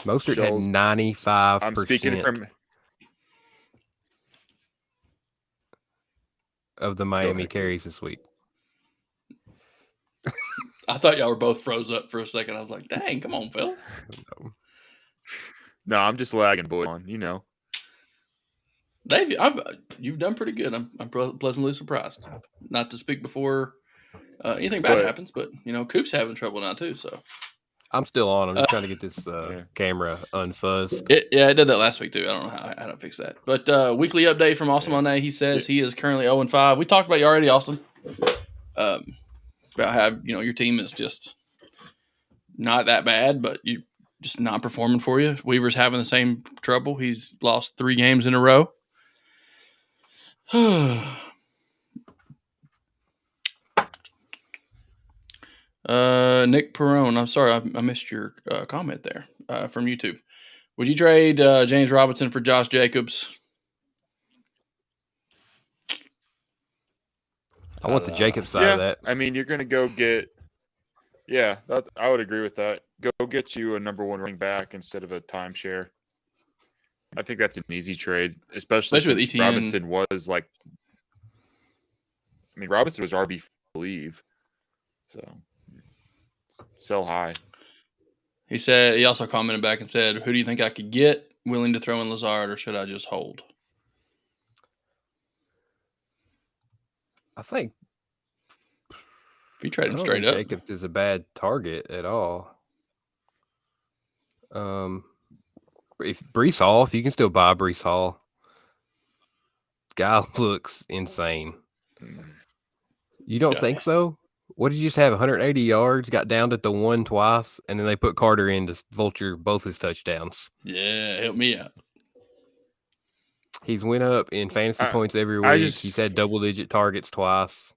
Mostert had Scholes, 95%. I'm speaking from of the Miami carries this week. I thought y'all were both froze up for a second. I was like, dang, come on, fellas. No, I'm just lagging, boy. You know. Dave, you've done pretty good. I'm pleasantly surprised. Not to speak before anything bad happens, but, Coop's having trouble now, too, so. I'm still on. I'm just trying to get this camera unfuzzed. It did that last week, too. I don't know how to fix that. But weekly update from Austin Monet. He says he is currently 0-5. We talked about you already, Austin. About how, your team is just not that bad, but you just not performing for you. Weaver's having the same trouble. He's lost 3 games in a row. Nick Perone, I'm sorry, I missed your comment there from YouTube. Would you trade James Robinson for Josh Jacobs? I want the Jacobs side of that. I mean, you're going to go get – I would agree with that. Go get you a number 1 running back instead of a timeshare. I think that's an easy trade, especially since with ETN. Robinson was like – Robinson was RB, I believe. So, sell high. He also commented back and said, who do you think I could get? Willing to throw in Lazard, or should I just hold? I think if you trade him straight up, Jacobs is a bad target at all. If Breece Hall, if you can still buy Breece Hall, guy looks insane. You don't think so? What did you just have? 180 yards, got down at the 1 twice, and then they put Carter in to vulture both his touchdowns. Yeah, help me out. He's went up in fantasy points every week. He's had double-digit targets twice.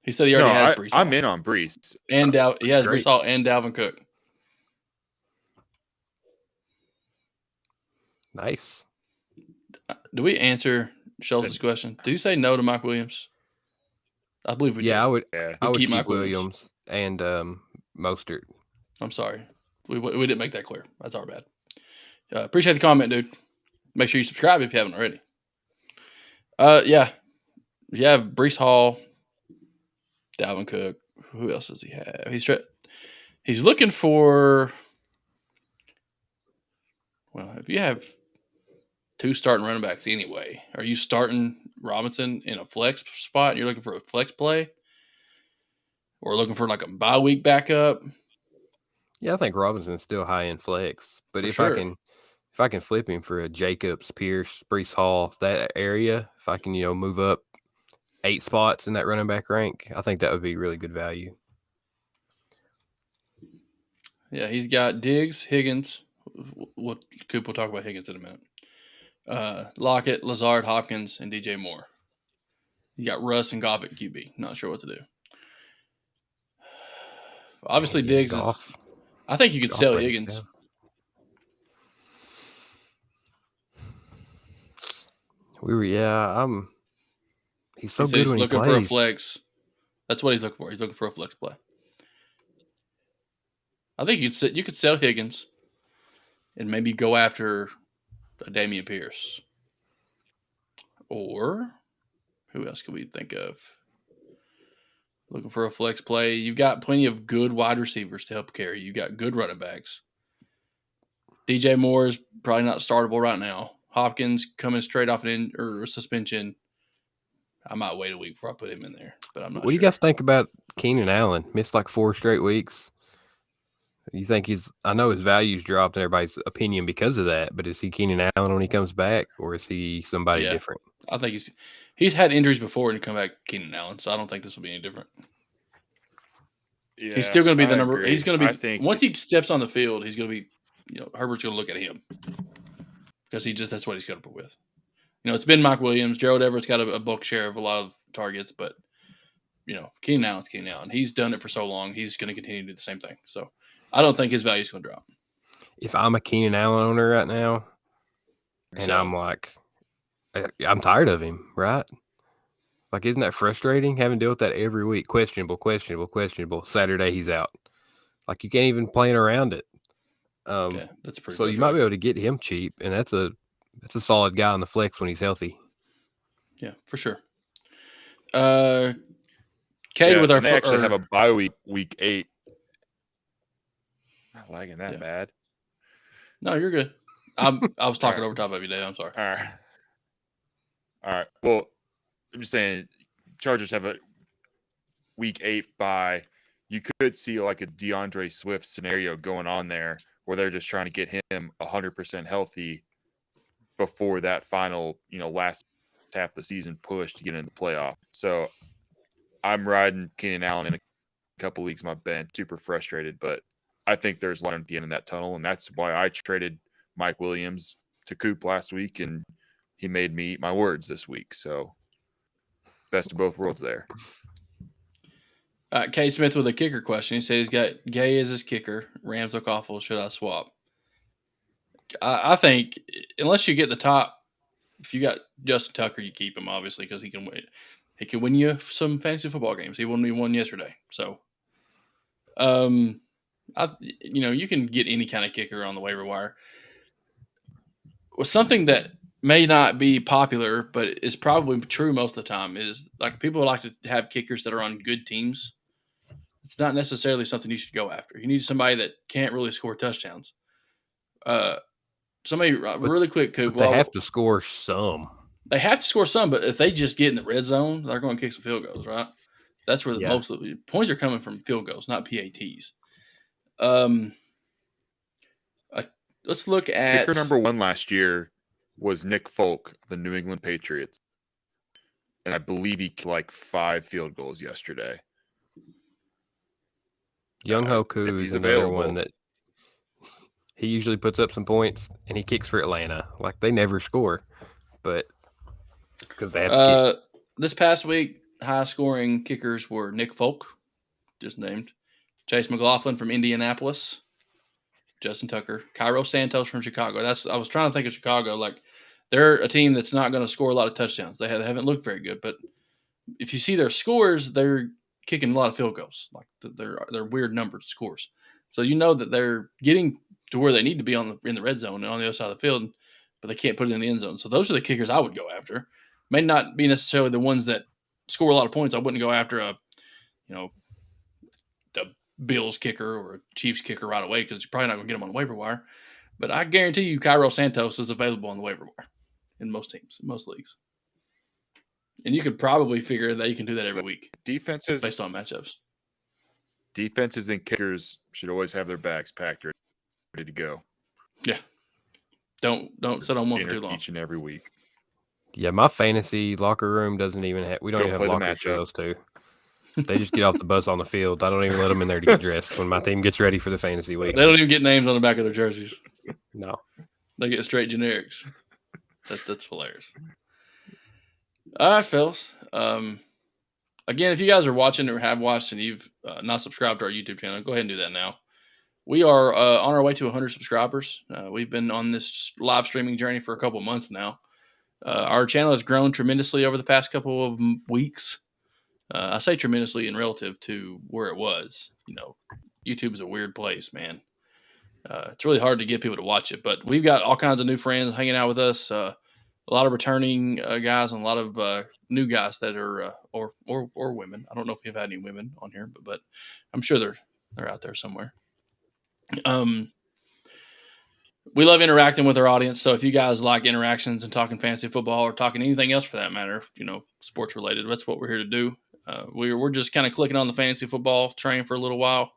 He said he already has Breece Hall. I'm in on Breece. And he has Breece Hall and Dalvin Cook. Nice. Do we answer Schultz's question? Did you say no to Mike Williams? I believe we did. I would keep Mike Williams and Mostert. I'm sorry. We didn't make that clear. That's our bad. Appreciate the comment, dude. Make sure you subscribe if you haven't already. You have Breece Hall, Dalvin Cook. Who else does he have? He's looking for. Well, if you have 2 starting running backs anyway, are you starting Robinson in a flex spot? You're looking for a flex play, or looking for like a bye week backup? Yeah, I think Robinson's still high in flex, but if I can flip him for a Jacobs, Pierce, Breece Hall, that area, if I can, move up 8 spots in that running back rank, I think that would be really good value. Yeah, he's got Diggs, Higgins, Coop will talk about Higgins in a minute. Lockett, Lazard, Hopkins, and DJ Moore. You got Russ and Goff at QB. Not sure what to do. Obviously, Diggs is. I think you could sell Higgins. He's so good when he plays. He's looking for a flex. That's what he's looking for. He's looking for a flex play. I think you could sell Higgins and maybe go after Dameon Pierce. Or who else could we think of? Looking for a flex play. You've got plenty of good wide receivers to help carry. You got good running backs. DJ Moore is probably not startable right now. Hopkins coming straight off a suspension. I might wait a week before I put him in there, but I'm not sure. What do you guys think about Keenan Allen? Missed like 4 straight weeks. You think I know his value's dropped in everybody's opinion because of that, but is he Keenan Allen when he comes back, or is he somebody different? I think he's had injuries before and come back Keenan Allen, so I don't think this will be any different. Yeah, he's still going to be the number. Agree. He's going to be once he steps on the field, he's going to be. Herbert's going to look at him because that's what he's comfortable with. It's been Mike Williams. Gerald Everett's got a bulk share of a lot of targets, but Keenan Allen's Keenan Allen. He's done it for so long. He's going to continue to do the same thing. So I don't think his value is going to drop. If I'm a Keenan Allen owner right now, and I'm like, I'm tired of him, right? Like, isn't that frustrating having to deal with that every week? Questionable. Saturday he's out. Like, you can't even plan around it. That's pretty. So you might be able to get him cheap, and that's a solid guy on the flex when he's healthy. Yeah, for sure. Cade with our they actually have a bye week 8. Not lagging that bad. No, you're good. I was talking over top of you, Dave. I'm sorry. All right. Well, I'm just saying, Chargers have a week 8 bye. You could see like a DeAndre Swift scenario going on there, where they're just trying to get him 100% healthy before that final, last half of the season push to get into the playoff. So I'm riding Keenan Allen in a couple leagues on my bench, super frustrated, but I think there's light at the end of that tunnel, and that's why I traded Mike Williams to Coop last week, and he made me eat my words this week. So best of both worlds there. Kate Smith with a kicker question. He said he's got Gay as his kicker. Rams look awful. Should I swap? I think unless you get the top, if you got Justin Tucker, you keep him obviously because he can win. He can win you some fantasy football games. He won me one yesterday. So, you can get any kind of kicker on the waiver wire. Well, something that may not be popular, but is probably true most of the time is like people like to have kickers that are on good teams. It's not necessarily something you should go after. You need somebody that can't really score touchdowns. Somebody really quick, Coop. They have to score some. They have to score some, but if they just get in the red zone, they're going to kick some field goals, right? That's where most of the points are coming from, field goals, not PATs. Let's look at kicker number 1 last year was Nick Folk, the New England Patriots, and I believe he kicked like 5 field goals yesterday. Young Hoku is another one that he usually puts up some points, and he kicks for Atlanta. Like, they never score, but it's because they have to kick. This past week, high-scoring kickers were Nick Folk, just named, Chase McLaughlin from Indianapolis, Justin Tucker, Cairo Santos from Chicago. I was trying to think of Chicago. Like, they're a team that's not going to score a lot of touchdowns. They haven't looked very good, but if you see their scores, they're kicking a lot of field goals. Like, they're weird numbered scores. So you know that they're getting to where they need to be in the red zone and on the other side of the field, but they can't put it in the end zone. So those are the kickers I would go after. May not be necessarily the ones that score a lot of points. I wouldn't go after a Bills kicker or a Chiefs kicker right away because you're probably not going to get them on the waiver wire. But I guarantee you Cairo Santos is available on the waiver wire in most teams, in most leagues. And you could probably figure that you can do that every week. Defenses based on matchups. Defenses and kickers should always have their bags packed ready to go. Yeah. Don't sit on one for too long. Each and every week. Yeah, my fantasy locker room doesn't even have – we don't even have lockers for those two. They just get off the bus on the field. I don't even let them in there to get dressed when my team gets ready for the fantasy week. They don't even get names on the back of their jerseys. No. They get straight generics. That's hilarious. All right, fellas. Again, if you guys are watching or have watched and you've not subscribed to our YouTube channel, go ahead and do that now. We are on our way to 100 subscribers. We've been on this live streaming journey for a couple months now. Our channel has grown tremendously over the past couple of weeks. I say tremendously in relative to where it was. YouTube is a weird place, man. It's really hard to get people to watch it, but we've got all kinds of new friends hanging out with us. A lot of returning guys and a lot of new guys that are or women. I don't know if we've had any women on here, but I'm sure they're out there somewhere. We love interacting with our audience. So if you guys like interactions and talking fantasy football or talking anything else for that matter, sports related, that's what we're here to do. We're just kind of clicking on the fantasy football train for a little while,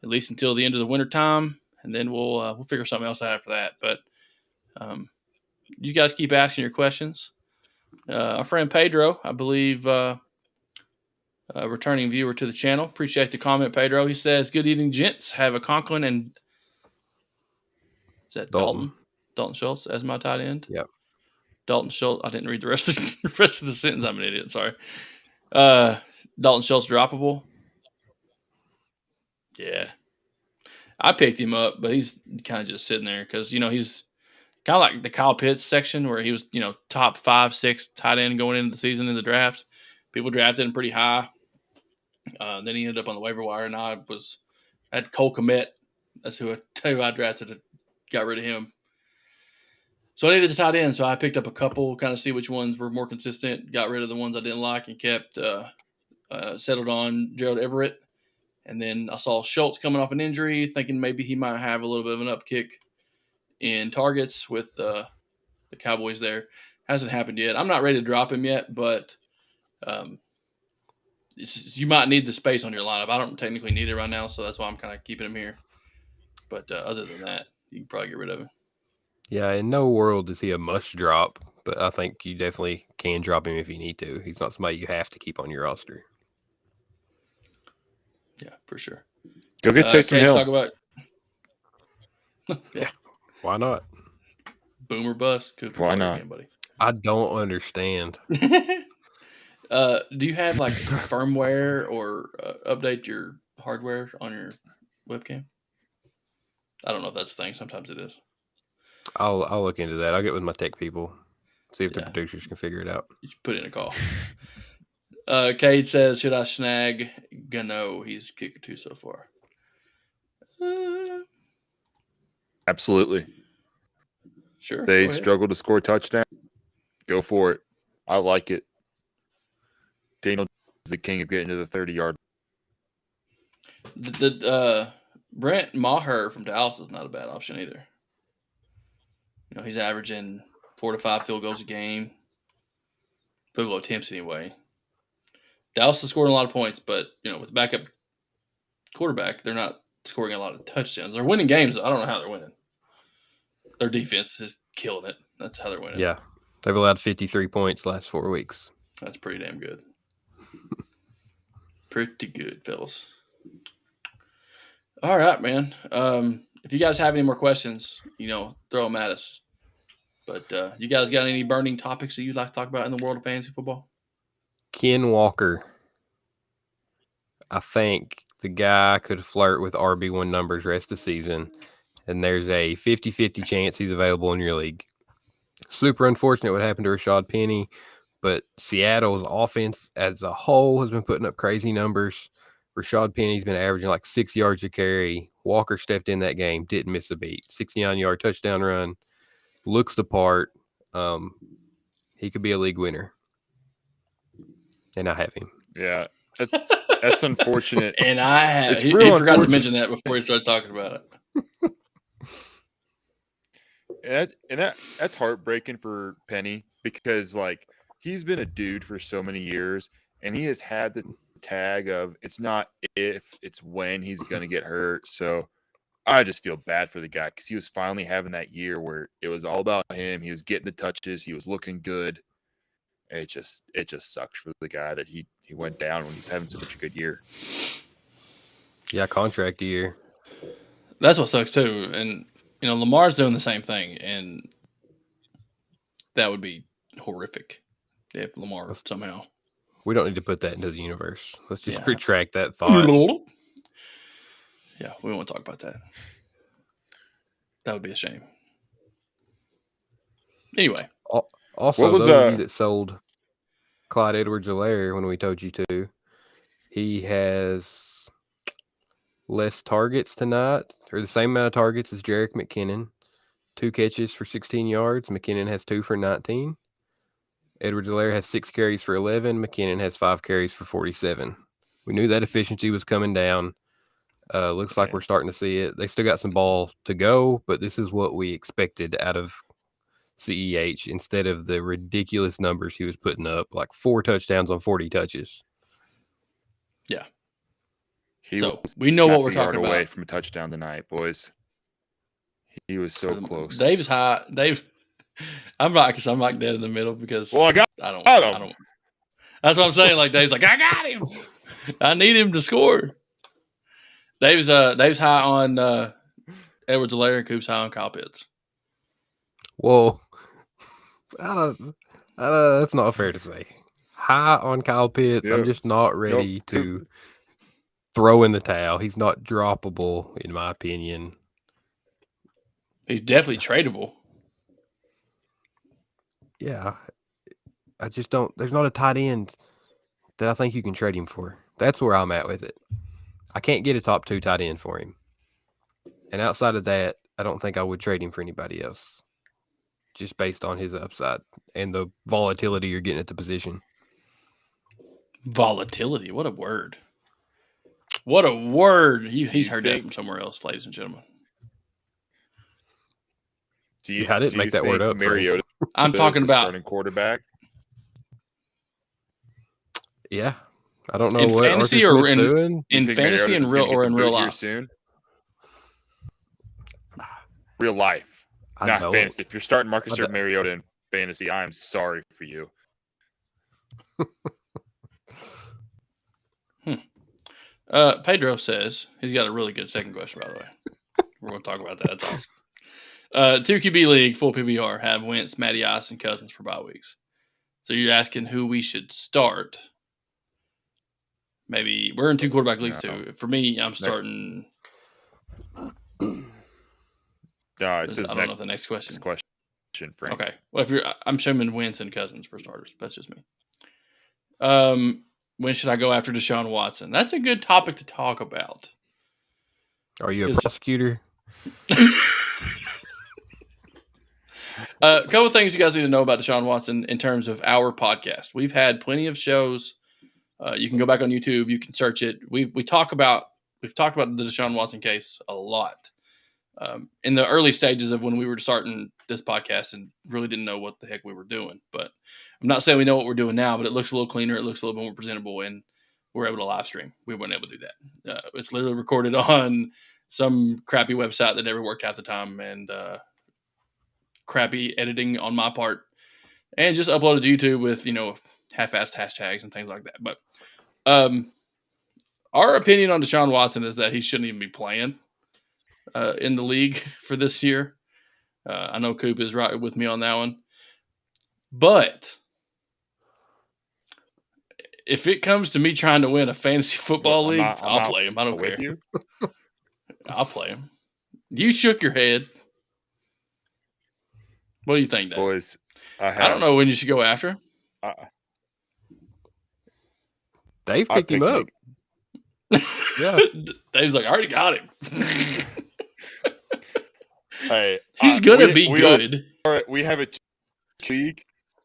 at least until the end of the winter time, and then we'll figure something else out after that. But you guys keep asking your questions. Our friend Pedro, I believe, a returning viewer to the channel. Appreciate the comment, Pedro. He says, "Good evening, gents. Have a Conklin and is that Dalton Schultz as my tight end?" Yep. Dalton Schultz. I didn't read the rest of the sentence. I'm an idiot. Sorry. Dalton Schultz droppable. Yeah. I picked him up, but he's kind of just sitting there because, he's kind of like the Kyle Pitts section where he was, top 5, 6 tight end going into the season in the draft. People drafted him pretty high. Then he ended up on the waiver wire, and I had Cole Kmet. That's who I drafted and got rid of him. So I needed a tight end, so I picked up a couple, kind of see which ones were more consistent, got rid of the ones I didn't like, and kept settled on Gerald Everett. And then I saw Schultz coming off an injury, thinking maybe he might have a little bit of an upkick in targets with the Cowboys there. Hasn't happened yet. I'm not ready to drop him yet, but you might need the space on your lineup. I don't technically need it right now, so that's why I'm kind of keeping him here. But other than that, you can probably get rid of him. Yeah, in no world is he a must drop, but I think you definitely can drop him if you need to. He's not somebody you have to keep on your roster. Yeah, for sure. Go get Taysom Hill. Talk about yeah, why not? Boomer bust. Why not? Again, buddy. I don't understand. Do you have like firmware or update your hardware on your webcam? I don't know if that's a thing. Sometimes it is. I'll look into that. I'll get with my tech people, see if the producers can figure it out. You should put in a call. Cade says, "Should I snag Gano? He's kicker 2 so far." Absolutely. Sure. They struggle to score a touchdown. Go for it. I like it. Daniel is the king of getting to the 30-yard. The Brent Maher from Dallas is not a bad option either. He's averaging 4 to 5 field goals a game. Field goal attempts anyway. Dallas is scoring a lot of points, but with backup quarterback, they're not scoring a lot of touchdowns. They're winning games. I don't know how they're winning. Their defense is killing it. That's how they're winning. Yeah. They've allowed 53 points last 4 weeks. That's pretty damn good. Pretty good, fellas. All right, man. If you guys have any more questions, throw them at us. But you guys got any burning topics that you'd like to talk about in the world of fantasy football? Ken Walker. I think the guy could flirt with RB1 numbers rest of the season, and there's a 50-50 chance he's available in your league. Super unfortunate what happened to Rashad Penny, but Seattle's offense as a whole has been putting up crazy numbers. Rashad Penny's been averaging like 6 yards a carry. Walker stepped in that game, didn't miss a beat. 69-yard touchdown run. Looks the part. He could be a league winner. And I have him. Yeah, that's unfortunate. And I have. It's He real forgot to unfortunate. mention that before he started talking about it. And that's heartbreaking for Penny because he's been a dude for so many years, and he has had the tag of it's not if, it's when he's going to get hurt. So I just feel bad for the guy because he was finally having that year where it was all about him. He was getting the touches. He was looking good. And it just sucks for the guy that he went down when he's having such a good year. Yeah, contract year. That's what sucks too. And Lamar's doing the same thing, and that would be horrific if Lamar somehow. We don't need to put that into the universe. Let's just Yeah. retract that thought. Yeah, we won't talk about that. That would be a shame. Anyway. Also, What was, those of you that sold Clyde Edwards-Helaire when we told you to, he has less targets tonight, or the same amount of targets as Jerick McKinnon. 2 catches for 16 yards. McKinnon has 2 for 19. Edwards-Helaire has 6 carries for 11. McKinnon has 5 carries for 47. We knew that efficiency was coming down. Looks like we're starting to see it. They still got some ball to go, but this is what we expected out of CEH instead of the ridiculous numbers he was putting up, like 4 touchdowns on 40 touches. Yeah. So we know what we're talking talking away about. From a touchdown tonight, boys. He was so close. Dave's high. I'm like dead in the middle because I don't. That's what I'm saying. Like Dave's like, I got him. I need him to score. Dave's high on Edwards-Helaire and Coop's high on Kyle Pitts. Whoa. That's not fair to say. High on Kyle Pitts. Yep. I'm just not ready to throw in the towel. He's not droppable, in my opinion. He's definitely tradable. Yeah. I just don't. There's not a tight end that I think you can trade him for. That's where I'm at with it. I can't get a top 2 tight end for him. And outside of that, I don't think I would trade him for anybody else. Just based on his upside and the volatility you're getting at the position. Volatility. What a word. What a word. He's heard that from somewhere else, ladies and gentlemen. I didn't make that word up. Mariota I'm talking about starting quarterback. Yeah. I don't know in what fantasy Arthur or Smith's doing. in fantasy and real or in real life. Soon? Real life. Not fantasy. If you're starting Marcus or Mariota in fantasy, I am sorry for you. Pedro says he's got a really good second question, by the way. We're going to talk about that. That's awesome. 2 QB league, full PBR, have Wentz, Matty Ice, and Cousins for bye weeks. So you're asking who we should start. Maybe we're in 2 quarterback leagues too. For me, I'm starting. No, it says I don't know if the next question. Frank. Okay. Well, I'm showing Wentz and Cousins for starters. That's just me. When should I go after Deshaun Watson? That's a good topic to talk about. Are you a prosecutor? A couple of things you guys need to know about Deshaun Watson in terms of our podcast. We've had plenty of shows. You can go back on YouTube. You can search it. We've talked about the Deshaun Watson case a lot in the early stages of when we were starting this podcast and really didn't know what the heck we were doing. But I'm not saying we know what we're doing now, but it looks a little cleaner. It looks a little more presentable, and we're able to live stream. We weren't able to do that. It's literally recorded on some crappy website that never worked half the time, and crappy editing on my part, and just uploaded to YouTube with half-assed hashtags and things like that. But our opinion on Deshaun Watson is that he shouldn't even be playing in the league for this year. I know Coop is right with me on that one. But if it comes to me trying to win a fantasy football league, I'll play him. I don't care. You. I'll play him. You shook your head. What do you think, Dave? Boys, I don't know when you should go after him. Dave picked him up. Yeah. Dave's like, I already got him. Hey, he's gonna be good. We have a league.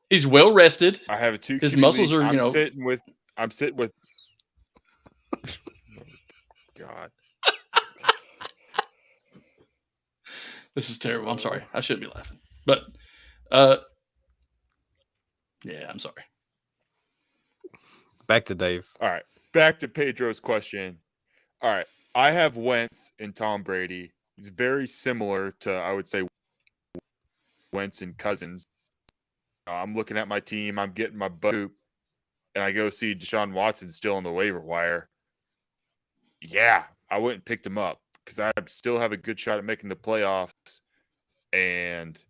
He's well rested. I have a 2. His muscles league. are, I'm sitting with. God. This is terrible. I'm sorry. I shouldn't be laughing. But, yeah, I'm sorry. Back to Dave. All right. Back to Pedro's question. All right. I have Wentz and Tom Brady. He's very similar to, I would say, Wentz and Cousins. I'm looking at my team. I'm getting my butt, and I go see Deshaun Watson still on the waiver wire. Yeah, I wouldn't pick him up because I still have a good shot at making the playoffs. and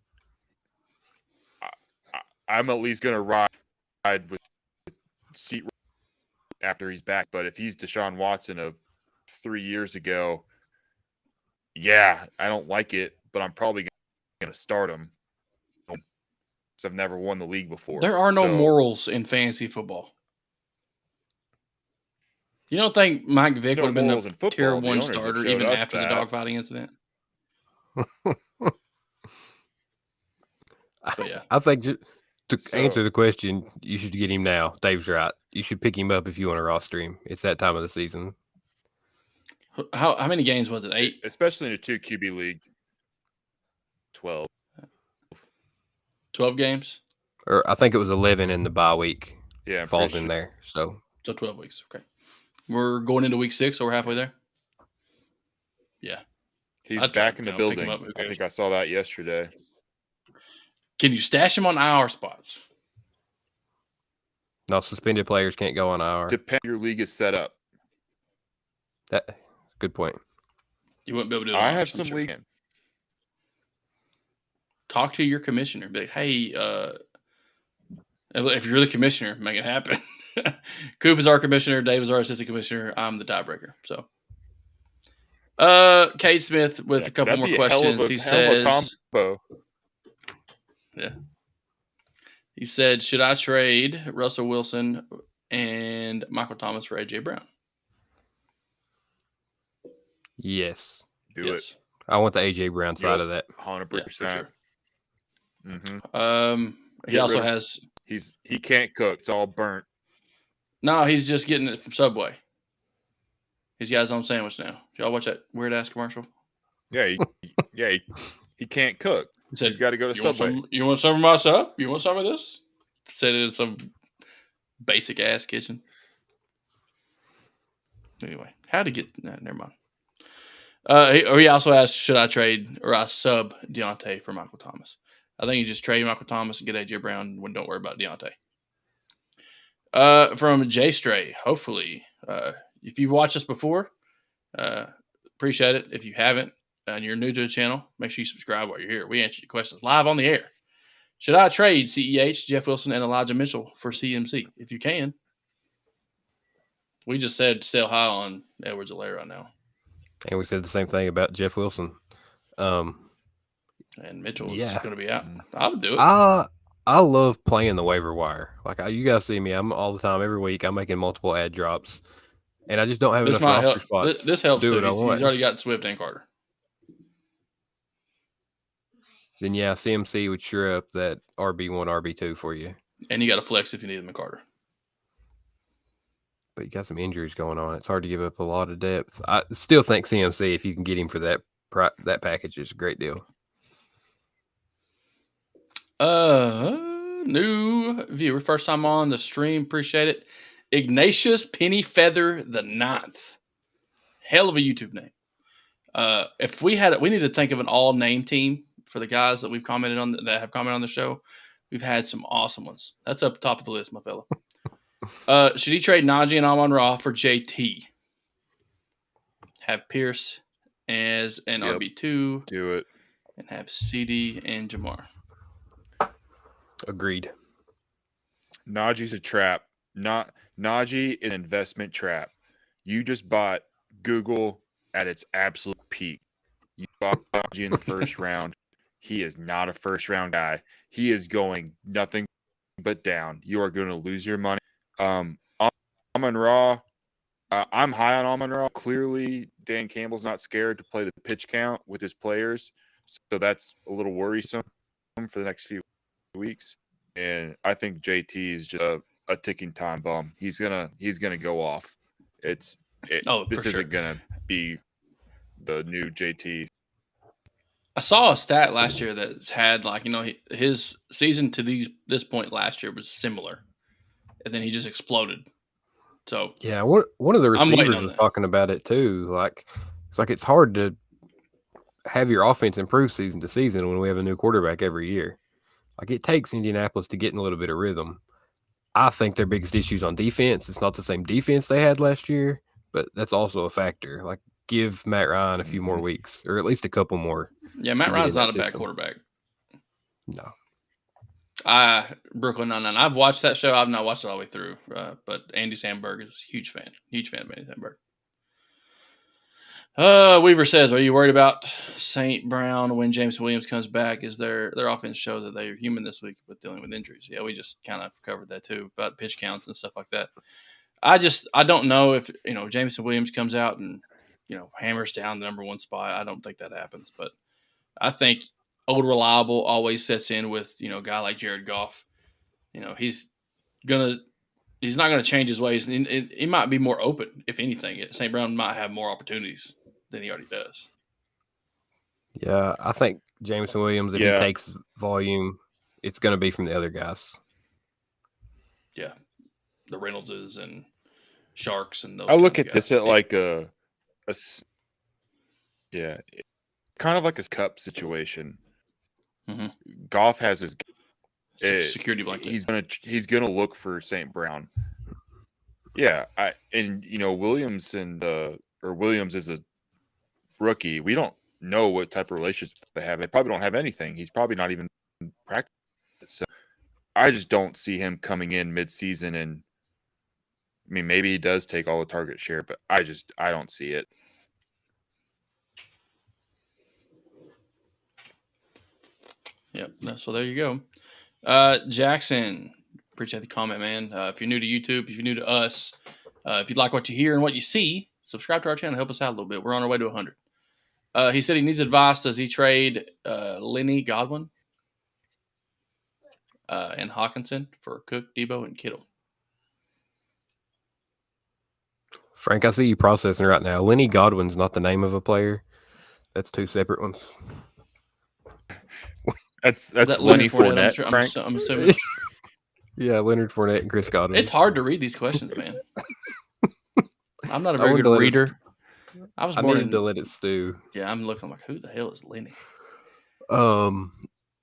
I'm at least going to ride with seat after he's back. But if he's Deshaun Watson of 3 years ago, yeah, I don't like it, but I'm probably going to start him because I've never won the league before. There are no morals in fantasy football. You don't think Mike Vick would have been a tier 1 starter even after the dogfighting incident? But yeah. I think just to answer the question, you should get him now. Dave's right. You should pick him up if you want to roster him. It's that time of the season. How many games was it? 8? Especially in a 2 QB league. 12. 12 games? Or I think it was 11 in the bye week. Yeah, falls in there. So 12 weeks. Okay. We're going into week 6, so we're halfway there. Yeah. He's back in the building. I think I saw that yesterday. Can you stash him on IR spots? No, suspended players can't go on IR. Depends your league is set up. Good point. You wouldn't be able to do it. I have some league. Talk to your commissioner. Be like, hey, if you're the commissioner, make it happen. Coop is our commissioner. Dave is our assistant commissioner. I'm the tiebreaker. So, Kate Smith with a couple more questions. He says, yeah. He said, should I trade Russell Wilson and Michael Thomas for A.J. Brown? Yes. Do it. I want the A.J. Brown side of that. 100%. Yeah, for sure. Mm-hmm. He also has... He can't cook. It's all burnt. No, he's just getting it from Subway. He's got his own sandwich now. Y'all watch that weird-ass commercial? Yeah, he can't cook. He said, he's got to go to Subway. You want some of my sub? You want some of this? Said it in some basic-ass kitchen. Anyway, how to get... Nah, never mind. He also asked, should I trade or I sub Deontay for Michael Thomas? I think you just trade Michael Thomas and get A.J. Brown when don't worry about Deontay. From J Stray, hopefully, if you've watched us before, appreciate it. If you haven't and you're new to the channel, make sure you subscribe while you're here. We answer your questions live on the air. Should I trade CEH, Jeff Wilson, and Elijah Mitchell for CMC? If you can. We just said sell high on Edwards-Helaire now. And we said the same thing about Jeff Wilson. And Mitchell is going to be out. I would do it. I love playing the waiver wire. Like you guys see me, I'm all the time, every week. I'm making multiple ad drops, and I just don't have enough roster spots. This helps too. He's already got Swift and Carter. Then CMC would sure up that RB1, RB2 for you. And you got a flex if you need him in Carter. But you got some injuries going on. It's hard to give up a lot of depth. I still think CMC, if you can get him for that package, is a great deal. New viewer, first time on the stream, appreciate it. Ignatius Pennyfeather the 9th. Hell of a YouTube name. If we need to think of an all name team for the guys that we've commented on that have commented on the show. We've had some awesome ones. That's up top of the list, my fella. Should he trade Najee and Amon-Ra for JT? Have Pierce as an RB2. Do it. And have CD and Jamar. Agreed. Najee's a trap. Najee is an investment trap. You just bought Google at its absolute peak. You bought Najee in the first round. He is not a first-round guy. He is going nothing but down. You are going to lose your money. Amon-Ra, I'm high on Amon-Ra. Clearly, Dan Campbell's not scared to play the pitch count with his players, so that's a little worrisome for the next few weeks. And I think JT is just a ticking time bomb. He's gonna go off. This isn't gonna be the new JT. I saw a stat last year that had his season to this point last year was similar, and then he just exploded. So yeah, one of the receivers was talking about it too. Like it's hard to have your offense improve season to season when we have a new quarterback every year. Like it takes Indianapolis to get in a little bit of rhythm. I think their biggest issue is on defense. It's not the same defense they had last year, but that's also a factor. Like give Matt Ryan a few more weeks, or at least a couple more. Yeah, Matt to get Ryan's in that not a bad system. quarterback. No. Brooklyn Nine-Nine. I've watched that show. I've not watched it all the way through, but Andy Samberg is a huge fan of Andy Samberg. Weaver says, "Are you worried about St. Brown when James Williams comes back? Is their offense show that they're human this week with dealing with injuries?" Yeah, we just kind of covered that too about pitch counts and stuff like that. I don't know if Jameson Williams comes out and hammers down the number one spot. I don't think that happens, but I think old reliable always sets in with a guy like Jared Goff. He's not gonna change his ways. He might be more open, if anything. St. Brown might have more opportunities than he already does. Yeah, I think Jameson Williams, if he takes volume, it's going to be from the other guys. Yeah, the Reynoldses and Sharks and those. I look at this at like a kind of like his cup situation. Mm-hmm. Goff has his security blanket. He's gonna look for St. Brown. Yeah, Williams Williams is a rookie. We don't know what type of relationship they have. They probably don't have anything. He's probably not even practicing. So I just don't see him coming in mid-season, and I mean maybe he does take all the target share, but I don't see it. Yep. So there you go. Jackson, appreciate the comment, man. If you're new to YouTube, if you're new to us, if you like what you hear and what you see, subscribe to our channel. Help us out a little bit. We're on our way to 100. He said he needs advice. Does he trade Lenny Godwin and Hawkinson for Cook, Debo, and Kittle? Frank, I see you processing right now. Lenny Godwin's not the name of a player. That's two separate ones. That's Lenny Fournette, Frank. I'm assuming. Yeah, Leonard Fournette and Chris Godwin. It's hard to read these questions, man. I'm not a very good reader. I needed to let it stew. Yeah, I'm looking like, who the hell is Lenny? Y'all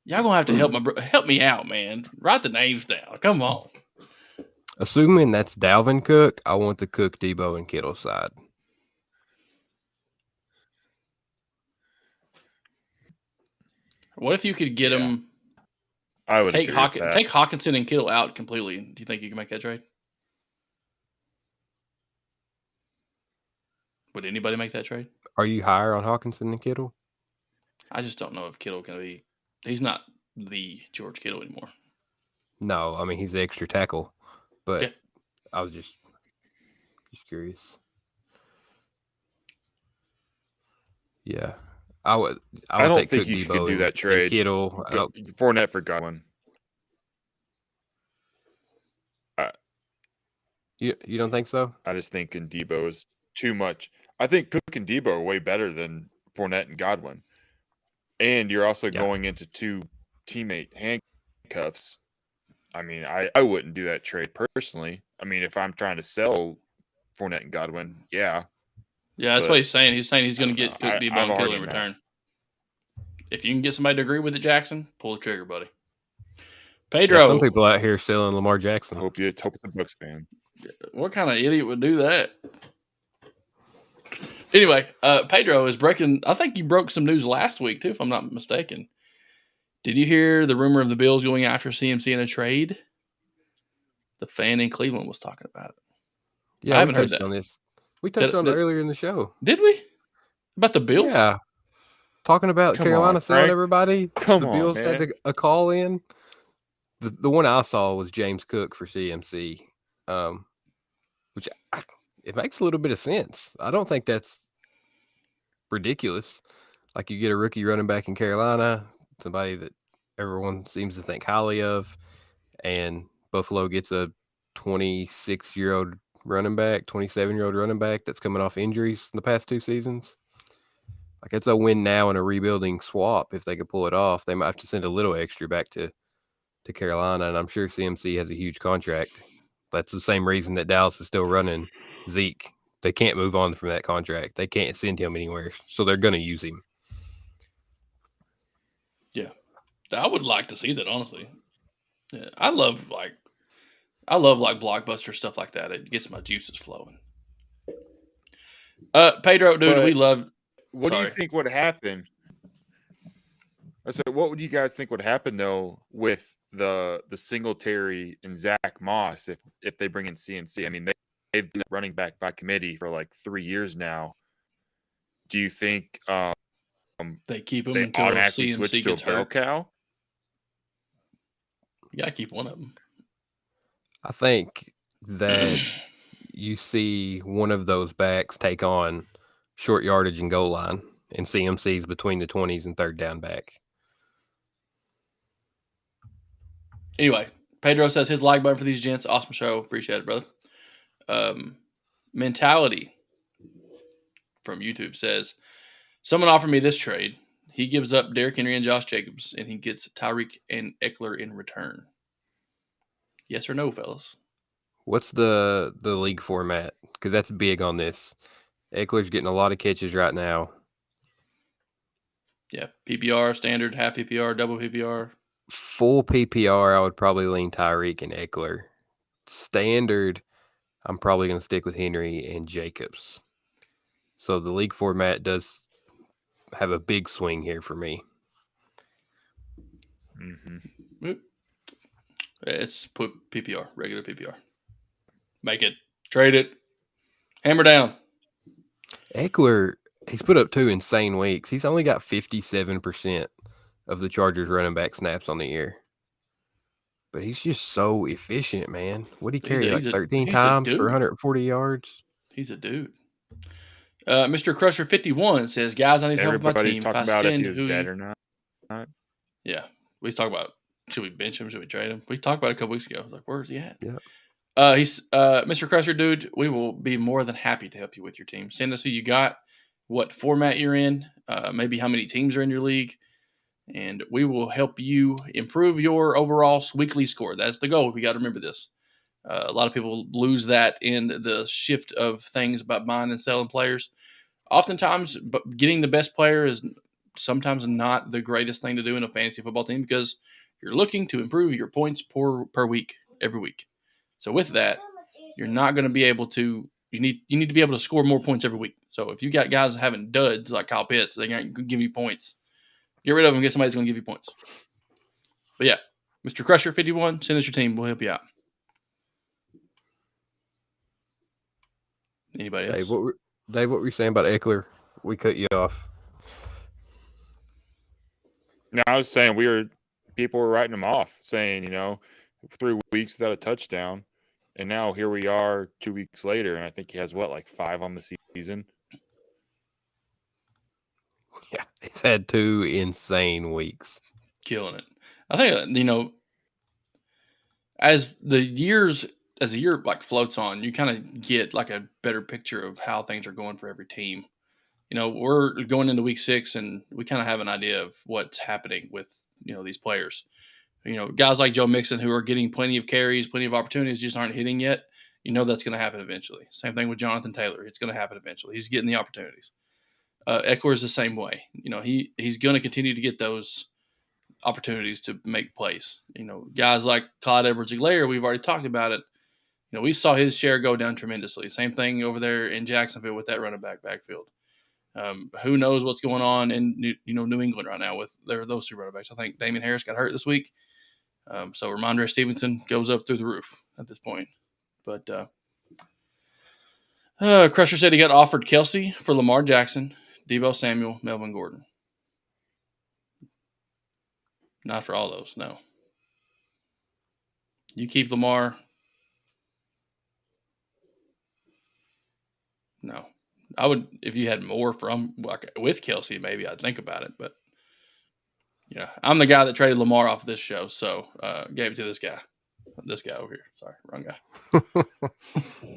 gonna have to help me out, man. Write the names down. Come on. Assuming that's Dalvin Cook, I want the Cook, Debo, and Kittle side. What if you could get him? I would take Hawkinson and Kittle out completely. Do you think you can make that trade? Would anybody make that trade? Are you higher on Hawkinson than Kittle? I just don't know if Kittle can be. He's not the George Kittle anymore. No, I mean he's the extra tackle, but yeah. I was just curious. Yeah, I would. I don't think think you could do that trade. Kittle, Fournette for Godwin. You don't think so? I just think Debo is too much. I think Cook and Debo are way better than Fournette and Godwin. And you're also going into two teammate handcuffs. I mean, I wouldn't do that trade personally. I mean, if I'm trying to sell Fournette and Godwin, yeah. Yeah, that's what he's saying. He's saying he's going to get Cook, Debo, and Kittle in return. That. If you can get somebody to agree with it, Jackson, pull the trigger, buddy. Pedro. Yeah, some people out here selling Lamar Jackson. I hope the Bucs fan. What kind of idiot would do that? Anyway, Pedro is breaking. I think you broke some news last week too, if I'm not mistaken. Did you hear the rumor of the Bills going after CMC in a trade? The fan in Cleveland was talking about it. Yeah, I haven't heard that. On this. We touched on it earlier in the show. Did we? About the Bills? Yeah. Talking about Carolina selling everybody. The Bills had a call in. The one I saw was James Cook for CMC, which it makes a little bit of sense. I don't think that's ridiculous. Like you get a rookie running back in Carolina, somebody that everyone seems to think highly of, and Buffalo gets a 26-year-old running back, 27-year-old running back that's coming off injuries in the past 2 seasons. Like it's a win now and a rebuilding swap. If they could pull it off, they might have to send a little extra back to Carolina, and I'm sure CMC has a huge contract. That's the same reason that Dallas is still running Zeke. They can't move on from that contract. They can't send him anywhere, so they're going to use him. Yeah, I would like to see that, honestly. Yeah, I love blockbuster stuff like that. It gets my juices flowing. Pedro, dude, we But love. what do you Sorry. think would happen? So what would you guys think would happen though with the Singletary and Zach Moss if they bring in CNC? I mean, they've been running back by committee for like 3 years now. Do you think They keep him they until automatically CMC switch to a gets bell hurt. cow? You gotta keep one of them. I think that you see one of those backs take on short yardage and goal line, and CMC's between the 20s and third down back. Anyway, Pedro says his like button for these gents. Awesome show. Appreciate it, brother. Mentality from YouTube says, someone offered me this trade. He gives up Derrick Henry and Josh Jacobs, and he gets Tyreek and Eckler in return. Yes or no, fellas? What's the league format? Because that's big on this. Eckler's getting a lot of catches right now. Yeah, PPR, standard, half PPR, double PPR. Full PPR, I would probably lean Tyreek and Eckler. Standard, I'm probably going to stick with Henry and Jacobs. So the league format does have a big swing here for me. Mm-hmm. It's put PPR, regular PPR. Make it. Trade it. Hammer down. Eckler, he's put up 2 insane weeks. He's only got 57% of the Chargers running back snaps on the year. But he's just so efficient, man. What did he carry, like 13 times for 140 yards? He's a dude. Mr. Crusher 51 says, guys, I need help with my Everybody's team. talking If I about if send he was dead or not. Yeah. We talk about, should we bench him? Should we trade him? We talked about it a couple weeks ago. I was like, where's he at? Yeah. He's Mr. Crusher, dude, we will be more than happy to help you with your team. Send us who you got, what format you're in, maybe how many teams are in your league, and we will help you improve your overall weekly score. That's the goal. We got to remember this. A lot of people lose that in the shift of things about buying and selling players. Oftentimes, getting the best player is sometimes not the greatest thing to do in a fantasy football team because you're looking to improve your points per week, every week. So with that, you're not going to be able to. You need to be able to score more points every week. So if you got guys having duds like Kyle Pitts, they ain't give you points. Get rid of them. Get somebody that's going to give you points. But yeah, Mr. Crusher 51, send us your team. We'll help you out. Anybody else? Dave, what were you saying about Eckler? We cut you off. No, I was saying people were writing him off, saying 3 weeks without a touchdown, and now here we are 2 weeks later, and I think he has like 5 on the season. Yeah, he's had 2 insane weeks, killing it. I think as the year like floats on, you kind of get like a better picture of how things are going for every team. We're going into week 6 and we kind of have an idea of what's happening with, these players. Guys like Joe Mixon who are getting plenty of carries, plenty of opportunities, just aren't hitting yet. That's going to happen eventually. Same thing with Jonathan Taylor. It's going to happen eventually. He's getting the opportunities. Eckler is the same way. He's going to continue to get those opportunities to make plays. Guys like Clyde Edwards-Helaire, we've already talked about it. We saw his share go down tremendously. Same thing over there in Jacksonville with that running backfield. Who knows what's going on in New England right now with those 2 running backs. I think Damien Harris got hurt this week. So Ramondre Stevenson goes up through the roof at this point. But Crusher said he got offered Kelsey for Lamar Jackson, Deebo Samuel, Melvin Gordon. Not for all those, no. You keep Lamar. No. I would, if you had more with Kelsey, maybe I'd think about it. But, I'm the guy that traded Lamar off this show, so gave it to this guy. This guy over here. Sorry, wrong guy.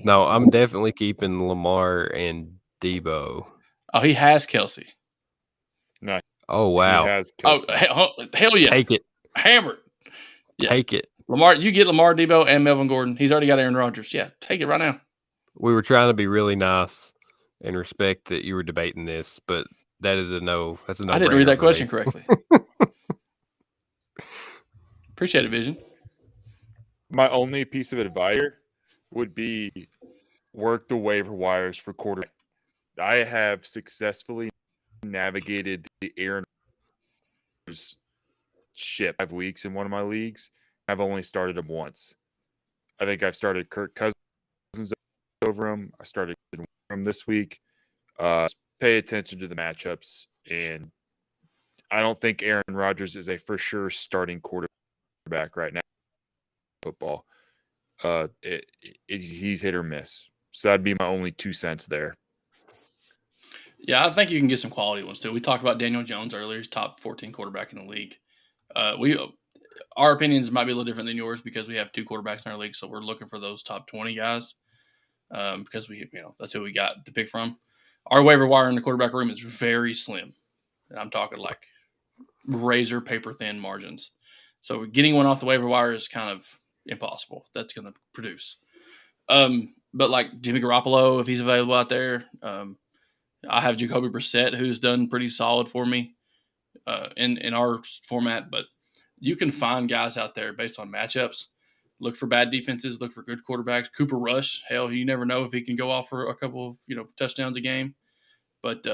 No, I'm definitely keeping Lamar and Deebo. Oh, he has Kelsey. No. Oh, wow. He has Kelsey. Oh, hell yeah. Take it. Hammered. Yeah. Take it. Lamar, you get Lamar, Deebo, and Melvin Gordon. He's already got Aaron Rodgers. Yeah, take it right now. We were trying to be really nice and respect that you were debating this, but that is a no. That's a no. I didn't read that question correctly. Appreciate it, Vision. My only piece of advice would be work the waiver wires for quarterback. I have successfully navigated the Aaron Rodgers ship 5 weeks in one of my leagues. I've only started him once. I think I've started Kirk Cousins over him. I started him this week. Pay attention to the matchups, and I don't think Aaron Rodgers is a for sure starting quarterback right now. Football, he's hit or miss. So that'd be my only 2 cents there. Yeah, I think you can get some quality ones too. We talked about Daniel Jones earlier, he's top 14 quarterback in the league. Our opinions might be a little different than yours because we have 2 quarterbacks in our league, so we're looking for those top 20 guys because that's who we got to pick from. Our waiver wire in the quarterback room is very slim, and I'm talking like razor paper thin margins. So getting one off the waiver wire is kind of impossible. That's going to produce. But like Jimmy Garoppolo, if he's available out there, I have Jacoby Brissett, who's done pretty solid for me in our format. But you can find guys out there based on matchups. Look for bad defenses. Look for good quarterbacks. Cooper Rush, hell, you never know if he can go off for a couple, touchdowns a game. But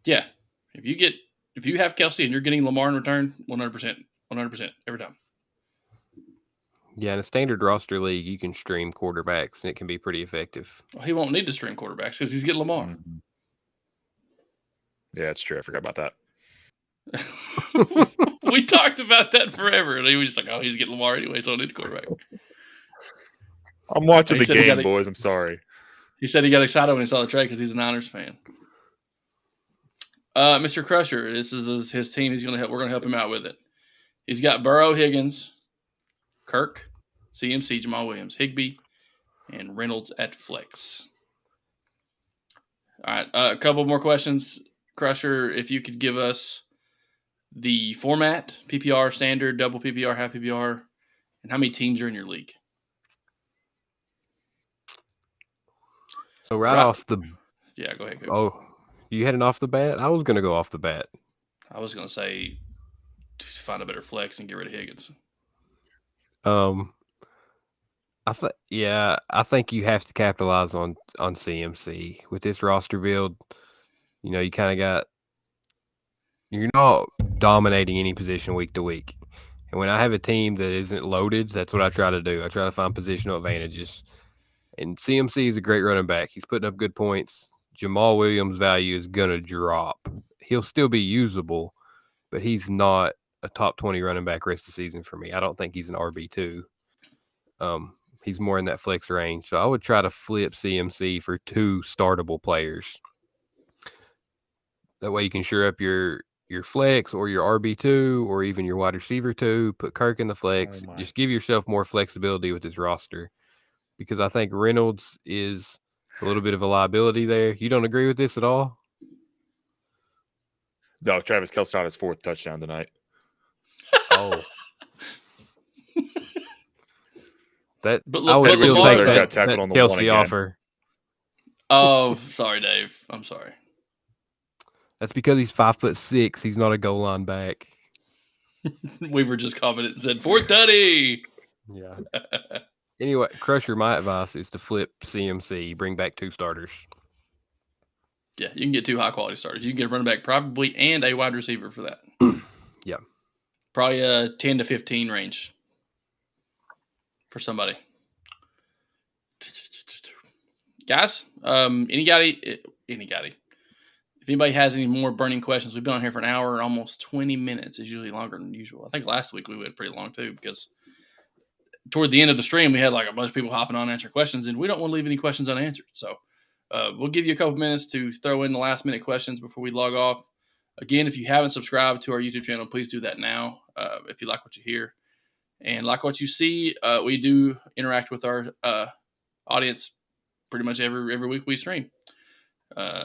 yeah, if you have Kelsey and you're getting Lamar in return, 100% every time. Yeah, in a standard roster league, you can stream quarterbacks, and it can be pretty effective. Well, he won't need to stream quarterbacks because he's getting Lamar. Mm-hmm. Yeah, it's true. I forgot about that. We talked about that forever, and he was just like, "Oh, he's getting Lamar anyway, so I don't need a quarterback." I'm watching the game, boys. I'm sorry. He said he got excited when he saw the trade because he's a Niners fan. Mr. Crusher, this is his team. We're going to help him out with it. He's got Burrow, Higgins, Kirk, CMC, Jamal Williams, Higbee, and Reynolds at flex. All right, a couple more questions. Crusher, if you could give us the format, PPR, standard, double PPR, half PPR, and how many teams are in your league. So off the... Yeah, go ahead. Oh, you had an off the bat? I was going to go off the bat. I was going to say find a better flex and get rid of Higgins. I think you have to capitalize on CMC with this roster build. You kind of you're not dominating any position week to week. And when I have a team that isn't loaded, that's what I try to do. I try to find positional advantages. And CMC is a great running back. He's putting up good points. Jamal Williams' value is going to drop. He'll still be usable, but he's not a top 20 running back rest of the season for me. I don't think he's an RB2. He's more in that flex range. So I would try to flip CMC for 2 startable players. That way you can shore up your flex or your RB2 or even your wide receiver 2. Put Kirk in the flex. Just give yourself more flexibility with this roster. Because I think Reynolds is a little bit of a liability there. You don't agree with this at all? No, Travis Kelce got his 4th touchdown tonight. Oh. I would still think that Kelce offer. Oh, sorry, Dave. I'm sorry. That's because he's 5'6". He's not a goal line back. We were just commenting and said 430. Yeah. Anyway, Crusher, my advice is to flip CMC, bring back 2 starters. Yeah, you can get 2 high quality starters. You can get a running back probably and a wide receiver for that. Yeah. Probably a 10 to 15 range for somebody. Guys, anybody. If anybody has any more burning questions, we've been on here for an hour and almost 20 minutes. It's usually longer than usual. I think last week we went pretty long too because toward the end of the stream, we had like a bunch of people hopping on and answering questions, and we don't want to leave any questions unanswered. So we'll give you a couple minutes to throw in the last minute questions before we log off. Again, if you haven't subscribed to our YouTube channel, please do that now if you like what you hear. And like what you see, we do interact with our audience pretty much every week we stream.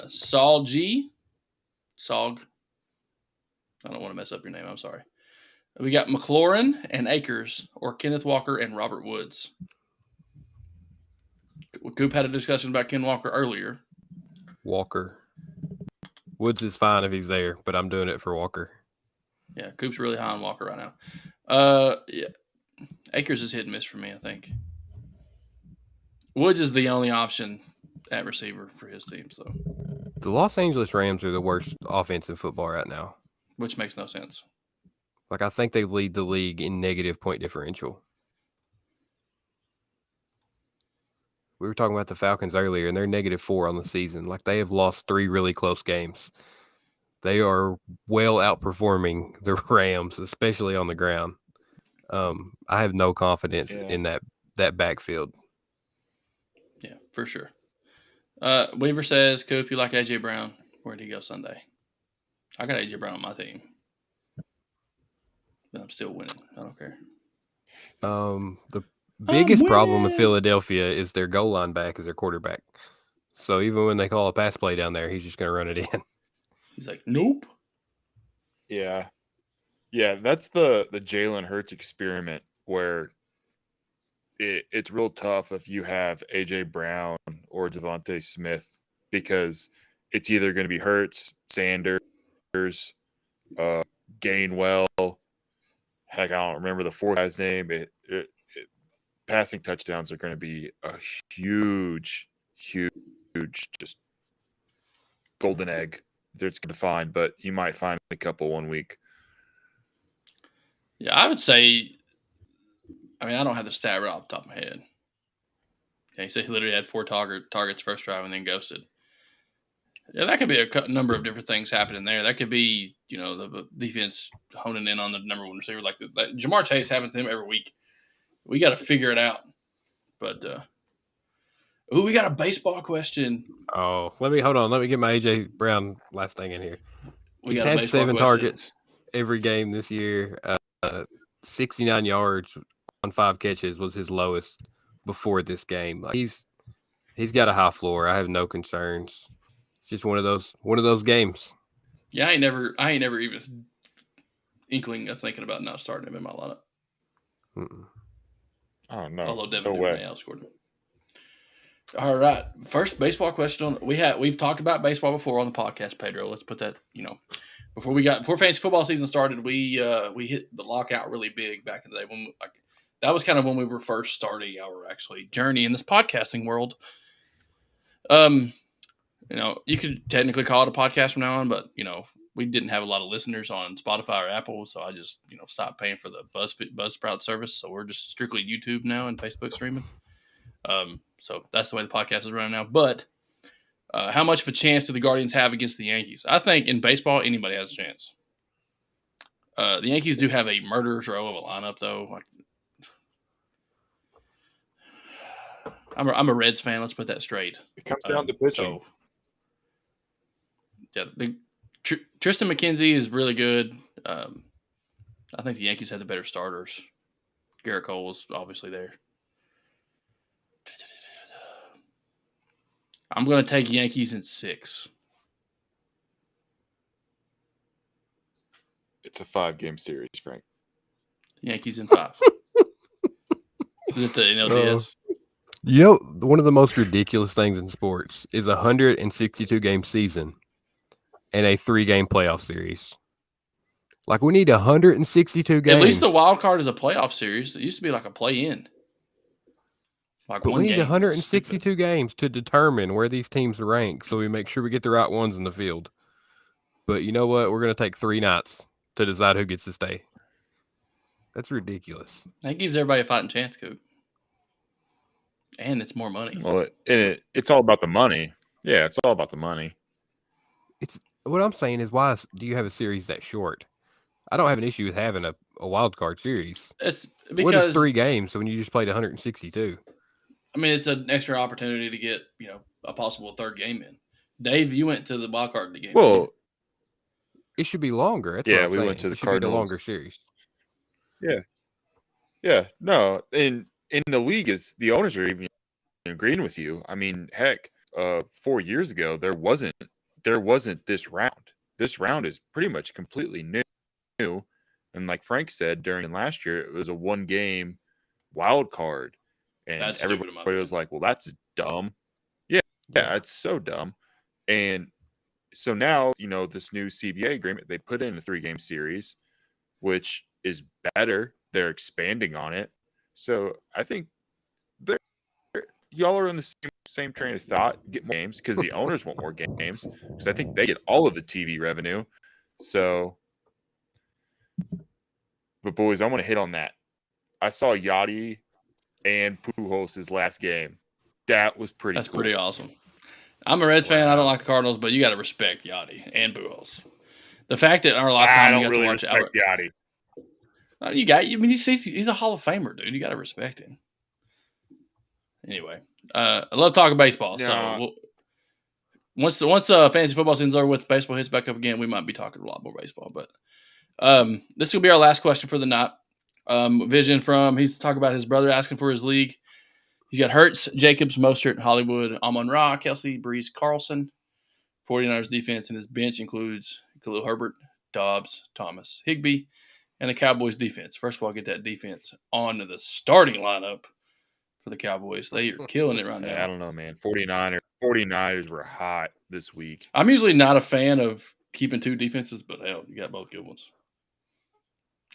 Saul, I don't want to mess up your name. I'm sorry. We got McLaurin and Akers, or Kenneth Walker and Robert Woods. Coop had a discussion about Ken Walker earlier. Walker. Woods is fine if he's there, but I'm doing it for Walker. Yeah, Coop's really high on Walker right now. Yeah, Akers is hit and miss for me, I think. Woods is the only option at receiver for his team. So The Los Angeles Rams are the worst offense in football right now. which makes no sense. Like, I think they lead the league in negative point differential. We were talking about the Falcons earlier, and they're -4 on the season. Like, they have lost 3 really close games. They are well outperforming the Rams, especially on the ground. I have no confidence in that backfield. Yeah, for sure. Weaver says, Coop, you like A.J. Brown. Where'd he go Sunday? I got A.J. Brown on my team. But I'm still winning. I don't care. The biggest problem in Philadelphia is their goal line back is their quarterback. So even when they call a pass play down there, he's just going to run it in. He's like, nope. Yeah. Yeah, that's the Jalen Hurts experiment where it's real tough if you have A.J. Brown or Devontae Smith because it's either going to be Hurts, Sanders, Gainwell. Heck, I don't remember the fourth guy's name. Passing touchdowns are going to be a huge just golden egg that's going to find, but you might find a couple one week. Yeah, I would say, I mean, I don't have the stat right off the top of my head. Yeah, he said he literally had 4 targets first drive and then ghosted. Yeah, that could be a number of different things happening there. That could be, the defense honing in on the number one receiver. Like Jamar Chase happens to him every week. We got to figure it out. But, we got a baseball question. Oh, let me get my A.J. Brown last thing in here. He's had 7 targets every game this year. 69 yards on 5 catches was his lowest before this game. Like, he's got a high floor. I have no concerns. It's just one of those games. Yeah, I ain't never even inkling of thinking about not starting him in my lineup. Oh no! Although Devin no way. outscored him. All right, first baseball question. We've talked about baseball before on the podcast, Pedro. Let's put that before fantasy football season started. We hit the lockout really big back in the day that was kind of when we were first starting our actually journey in this podcasting world. You could technically call it a podcast from now on, but we didn't have a lot of listeners on Spotify or Apple, so I just stopped paying for the Buzzsprout service. So we're just strictly YouTube now and Facebook streaming. So that's the way the podcast is running now. But how much of a chance do the Guardians have against the Yankees? I think in baseball, anybody has a chance. The Yankees do have a murderer's row of a lineup, though. I'm a Reds fan. Let's put that straight. It comes down to pitching. Tristan McKenzie is really good. I think the Yankees had the better starters. Garrett Cole was obviously there. I'm going to take Yankees in 6. It's a 5-game series, Frank. Yankees in 5. Is it the NLDS? One of the most ridiculous things in sports is a 162-game season and a 3-game playoff series. Like, we need 162 games. At least the wild card is a playoff series. It used to be like a play-in. But we need 162 games to determine where these teams rank so we make sure we get the right ones in the field. But you know what? We're going to take 3 nights to decide who gets to stay. That's ridiculous. That gives everybody a fighting chance, Coop. And it's more money. Well, it's all about the money. Yeah, it's all about the money. What I'm saying is, why do you have a series that short? I don't have an issue with having a wild card series. It's because what is 3 games when you just played 162? I mean, it's an extra opportunity to get a possible 3rd game in. Dave, you went to the wild card game. Well, it should be longer. That's we went to the Cardinals. Be a longer series. Yeah. No, in the league, the owners are even agreeing with you. I mean, heck, 4 years ago there wasn't this round. This round is pretty much completely new, and like Frank said, during last year it was a 1-game wild card, and that's everybody was like, "Well, that's dumb." Yeah, it's so dumb. And so now, this new CBA agreement, they put in a 3-game series, which is better. They're expanding on it. So I think y'all are in the same train of thought. Get more games because the owners want more games because I think they get all of the TV revenue. So, but boys, I want to hit on that. I saw Yachty and Pujols' last game. That was pretty That's cool. pretty awesome. I'm a Reds fan. I don't like the Cardinals, but you got to respect Yachty and Pujols. The fact that in our lifetime I you don't got really to watch respect Yachty. I mean, he's a Hall of Famer, dude. You got to respect him. Anyway, I love talking baseball. So once fantasy football season's over with, baseball hits back up again, we might be talking a lot more baseball. But this will be our last question for the night. Vision from he's talking about his brother asking for his league. He's got Hurts, Jacobs, Mostert, Hollywood, Amon-Ra, Kelsey, Breeze, Carlson. 49ers defense, and his bench includes Khalil Herbert, Dobbs, Thomas, Higbee, and the Cowboys defense. First of all, get that defense onto the starting lineup for the Cowboys. They are killing it right now. I don't know, man. 49ers were hot this week. I'm usually not a fan of keeping two defenses, but hell, you got both good ones.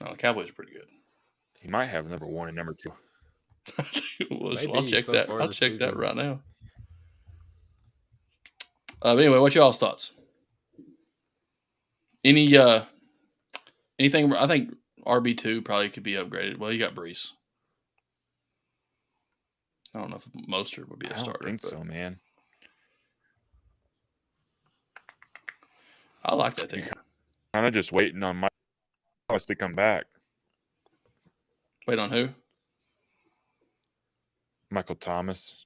The Cowboys are pretty good. He might have number 1 and number 2. I'll check that. I'll check that right now. But anyway, what's y'all's thoughts? Anything? I think RB2 probably could be upgraded. Well, you got Brees. I don't know if Mostert would be a starter. I don't think so, man. I like that thing. Kind of just waiting on Miles to come back. Wait on who? Michael Thomas.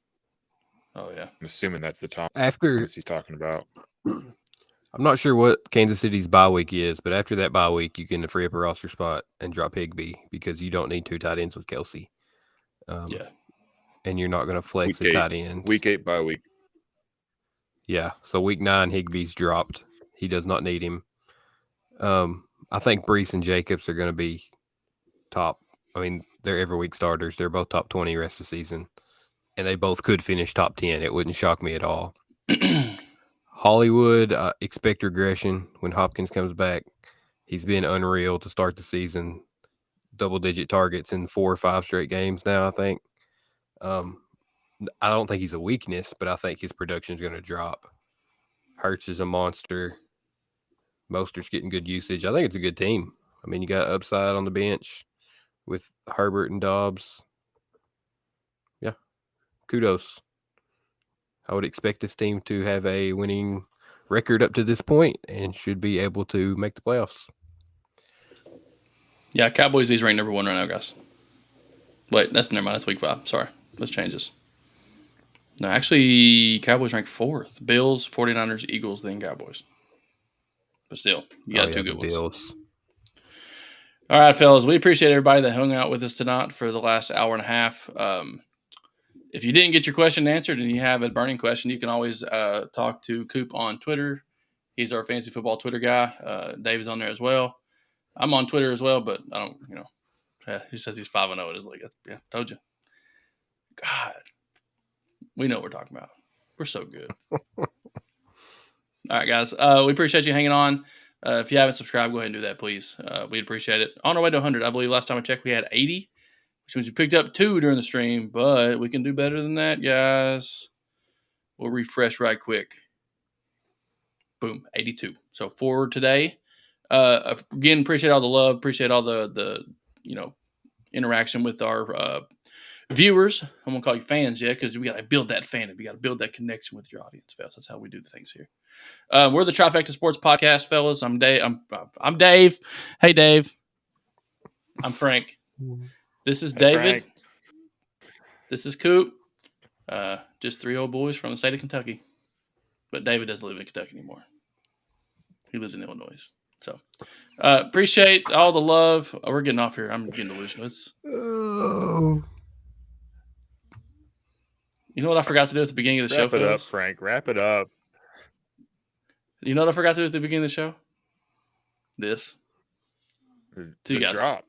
Oh, yeah. I'm assuming that's the Thomas he's talking about. I'm not sure what Kansas City's bye week is, but after that bye week, you can free up a roster spot and drop Higbee because you don't need 2 tight ends with Kelsey. Yeah. And you're not going to flex the tight ends. Week 8 bye week. Yeah. So week 9, Higbee's dropped. He does not need him. I think Brees and Jacobs are going to be top. I mean, they're every week starters. They're both top 20 rest of the season. And they both could finish top 10. It wouldn't shock me at all. Hollywood, expect regression when Hopkins comes back. He's been unreal to start the season. Double-digit targets in 4 or 5 straight games now, I think. I don't think he's a weakness, but I think his production is going to drop. Hurts is a monster. Mostert's getting good usage. I think it's a good team. I mean, you got upside on the bench with Herbert and Dobbs. Yeah, kudos. I would expect this team to have a winning record up to this point and should be able to make the playoffs. Yeah, Cowboys, these ranked number 1 right now, guys. Wait, never mind. That's week 5. Sorry. Let's change this. No, actually, Cowboys ranked 4th. Bills, 49ers, Eagles, then Cowboys. But still, you got 2 good ones. Bills. All right, fellas. We appreciate everybody that hung out with us tonight for the last hour and a half. If you didn't get your question answered and you have a burning question, you can always talk to Coop on Twitter. He's our fantasy football Twitter guy. Dave is on there as well. I'm on Twitter as well, but I don't, he says he's 5-0 in his league. Yeah, told you. God, we know what we're talking about. We're so good. All right, guys. We appreciate you hanging on. If you haven't subscribed, go ahead and do that, please. We'd appreciate it. On our way to 100, I believe last time I checked, we had 80, which means we picked up 2 during the stream, but we can do better than that, guys. We'll refresh right quick. Boom, 82. So for today, again, appreciate all the love, appreciate all the interaction with our viewers. I'm gonna call you fans, yeah, because we gotta build that fandom. We gotta build that connection with your audience, fellas. That's how we do the things here. We're the Trifecta Sports Podcast, fellas. I'm Dave. I'm Dave. Hey, Dave. I'm Frank. This is David. Frank. This is Coop. Just 3 old boys from the state of Kentucky. But David doesn't live in Kentucky anymore. He lives in Illinois. So appreciate all the love. We're getting off here. I'm getting delusional. You know what I forgot to do at the beginning of the show? Wrap it up, Frank. Wrap it up. You know what I forgot to do at the beginning of the show? This. The drop.